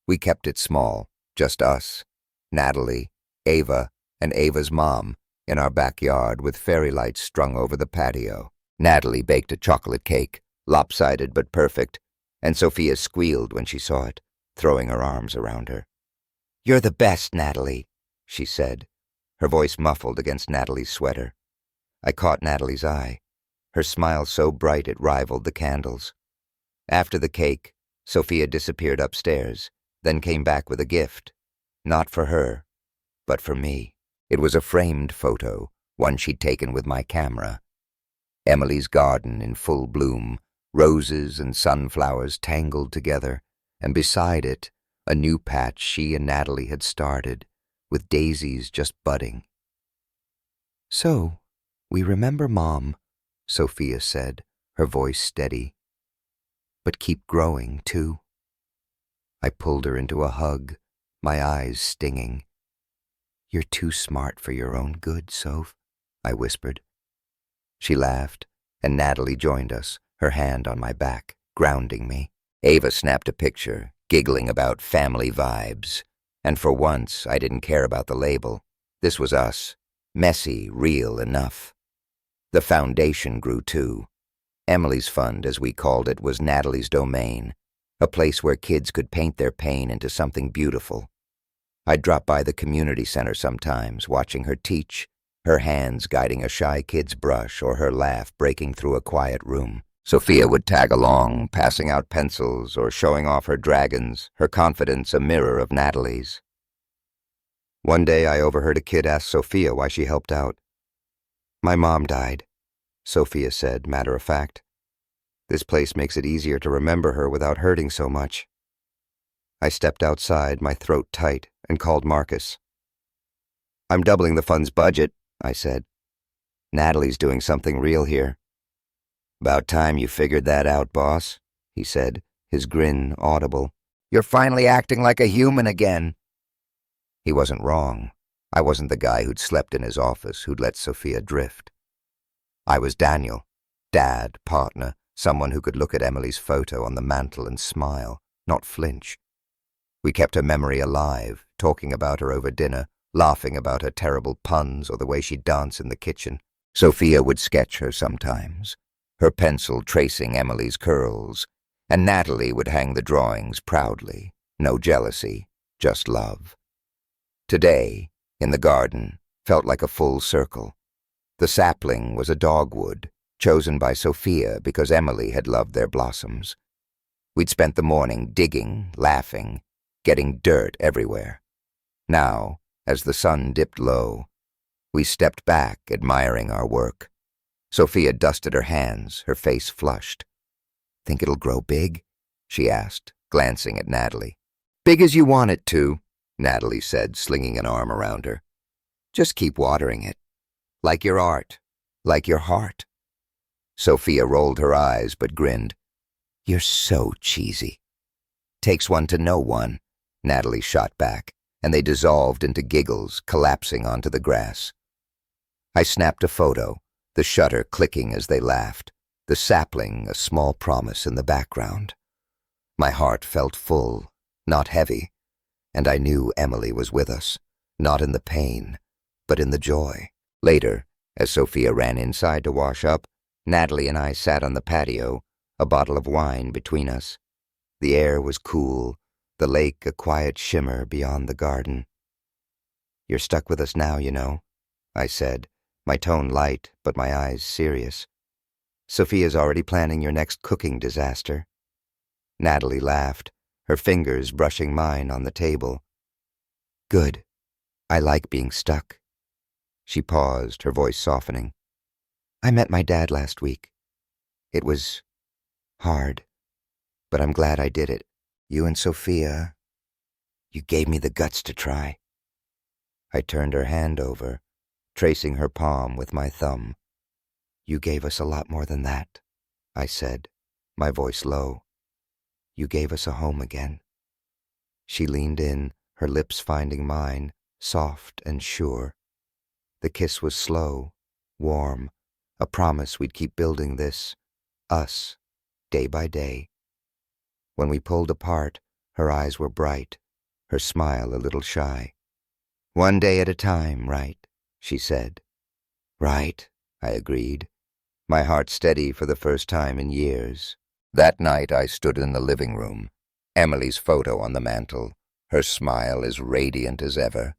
We kept it small, just us, Natalie, Ava, and Ava's mom, in our backyard with fairy lights strung over the patio. Natalie baked a chocolate cake, lopsided but perfect, and Sophia squealed when she saw it, throwing her arms around her. "You're the best, Natalie," she said, her voice muffled against Natalie's sweater. I caught Natalie's eye, her smile so bright it rivaled the candles. After the cake, Sophia disappeared upstairs, then came back with a gift. Not for her, but for me. It was a framed photo, one she'd taken with my camera. Emily's garden in full bloom, roses and sunflowers tangled together, and beside it, a new patch she and Natalie had started, with daisies just budding. "So, we remember Mom," Sophia said, her voice steady. "But keep growing, too." I pulled her into a hug, my eyes stinging. "You're too smart for your own good, Soph," I whispered. She laughed, and Natalie joined us, her hand on my back, grounding me. Ava snapped a picture, giggling about family vibes, and for once I didn't care about the label. This was us, messy, real enough. The foundation grew too. Emily's fund, as we called it, was Natalie's domain, a place where kids could paint their pain into something beautiful. I'd drop by the community center sometimes, watching her teach, her hands guiding a shy kid's brush or her laugh breaking through a quiet room. Sophia would tag along, passing out pencils or showing off her dragons, her confidence a mirror of Natalie's. One day I overheard a kid ask Sophia why she helped out. "My mom died," Sophia said, matter of fact. "This place makes it easier to remember her without hurting so much." I stepped outside, my throat tight, and called Marcus. "I'm doubling the fund's budget," I said. "Natalie's doing something real here." "About time you figured that out, boss," he said, his grin audible. "You're finally acting like a human again." He wasn't wrong. I wasn't the guy who'd slept in his office, who'd let Sophia drift. I was Daniel, dad, partner, someone who could look at Emily's photo on the mantel and smile, not flinch. We kept her memory alive, talking about her over dinner, laughing about her terrible puns or the way she'd dance in the kitchen. Sophia would sketch her sometimes, her pencil tracing Emily's curls, and Natalie would hang the drawings proudly. No jealousy, just love. Today, in the garden, felt like a full circle. The sapling was a dogwood, chosen by Sophia because Emily had loved their blossoms. We'd spent the morning digging, laughing, getting dirt everywhere. Now, as the sun dipped low, we stepped back, admiring our work. Sophia dusted her hands, her face flushed. "Think it'll grow big?" she asked, glancing at Natalie. "Big as you want it to," Natalie said, slinging an arm around her. "Just keep watering it. Like your art, like your heart." Sophia rolled her eyes but grinned. "You're so cheesy." "Takes one to know one," Natalie shot back, and they dissolved into giggles, collapsing onto the grass. I snapped a photo, the shutter clicking as they laughed, the sapling a small promise in the background. My heart felt full, not heavy, and I knew Emily was with us, not in the pain, but in the joy. Later, as Sophia ran inside to wash up, Natalie and I sat on the patio, a bottle of wine between us. The air was cool, the lake a quiet shimmer beyond the garden. "You're stuck with us now, you know," I said, my tone light but my eyes serious. "Sophia's already planning your next cooking disaster." Natalie laughed, her fingers brushing mine on the table. "Good. I like being stuck." She paused, her voice softening. "I met my dad last week. It was hard, but I'm glad I did it. You and Sophia, you gave me the guts to try." I turned her hand over, tracing her palm with my thumb. "You gave us a lot more than that," I said, my voice low. "You gave us a home again." She leaned in, her lips finding mine, soft and sure. The kiss was slow, warm, a promise we'd keep building this, us, day by day. When we pulled apart, her eyes were bright, her smile a little shy. "One day at a time, right?" she said. "Right," I agreed, my heart steady for the first time in years. That night I stood in the living room, Emily's photo on the mantel, her smile as radiant as ever.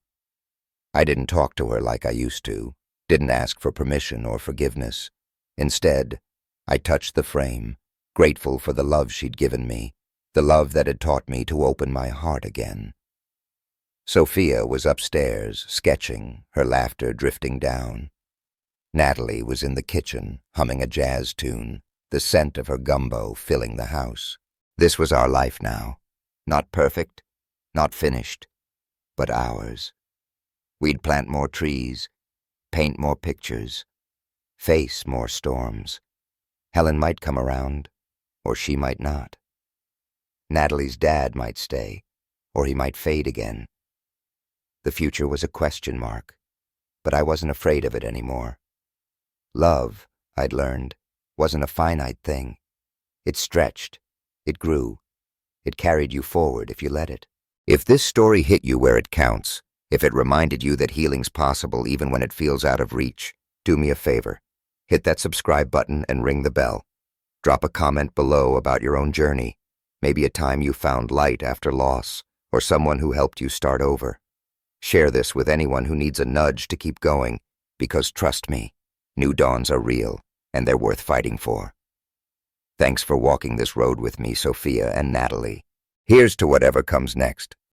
I didn't talk to her like I used to, didn't ask for permission or forgiveness. Instead, I touched the frame, grateful for the love she'd given me, the love that had taught me to open my heart again. Sophia was upstairs, sketching, her laughter drifting down. Natalie was in the kitchen, humming a jazz tune, the scent of her gumbo filling the house. This was our life now. Not perfect, not finished, but ours. We'd plant more trees, paint more pictures, face more storms. Helen might come around, or she might not. Natalie's dad might stay, or he might fade again. The future was a question mark, but I wasn't afraid of it anymore. Love, I'd learned, wasn't a finite thing. It stretched, it grew, it carried you forward if you let it. If this story hit you where it counts, if it reminded you that healing's possible even when it feels out of reach, do me a favor. Hit that subscribe button and ring the bell. Drop a comment below about your own journey, maybe a time you found light after loss, or someone who helped you start over. Share this with anyone who needs a nudge to keep going, because trust me, new dawns are real, and they're worth fighting for. Thanks for walking this road with me, Sophia and Natalie. Here's to whatever comes next.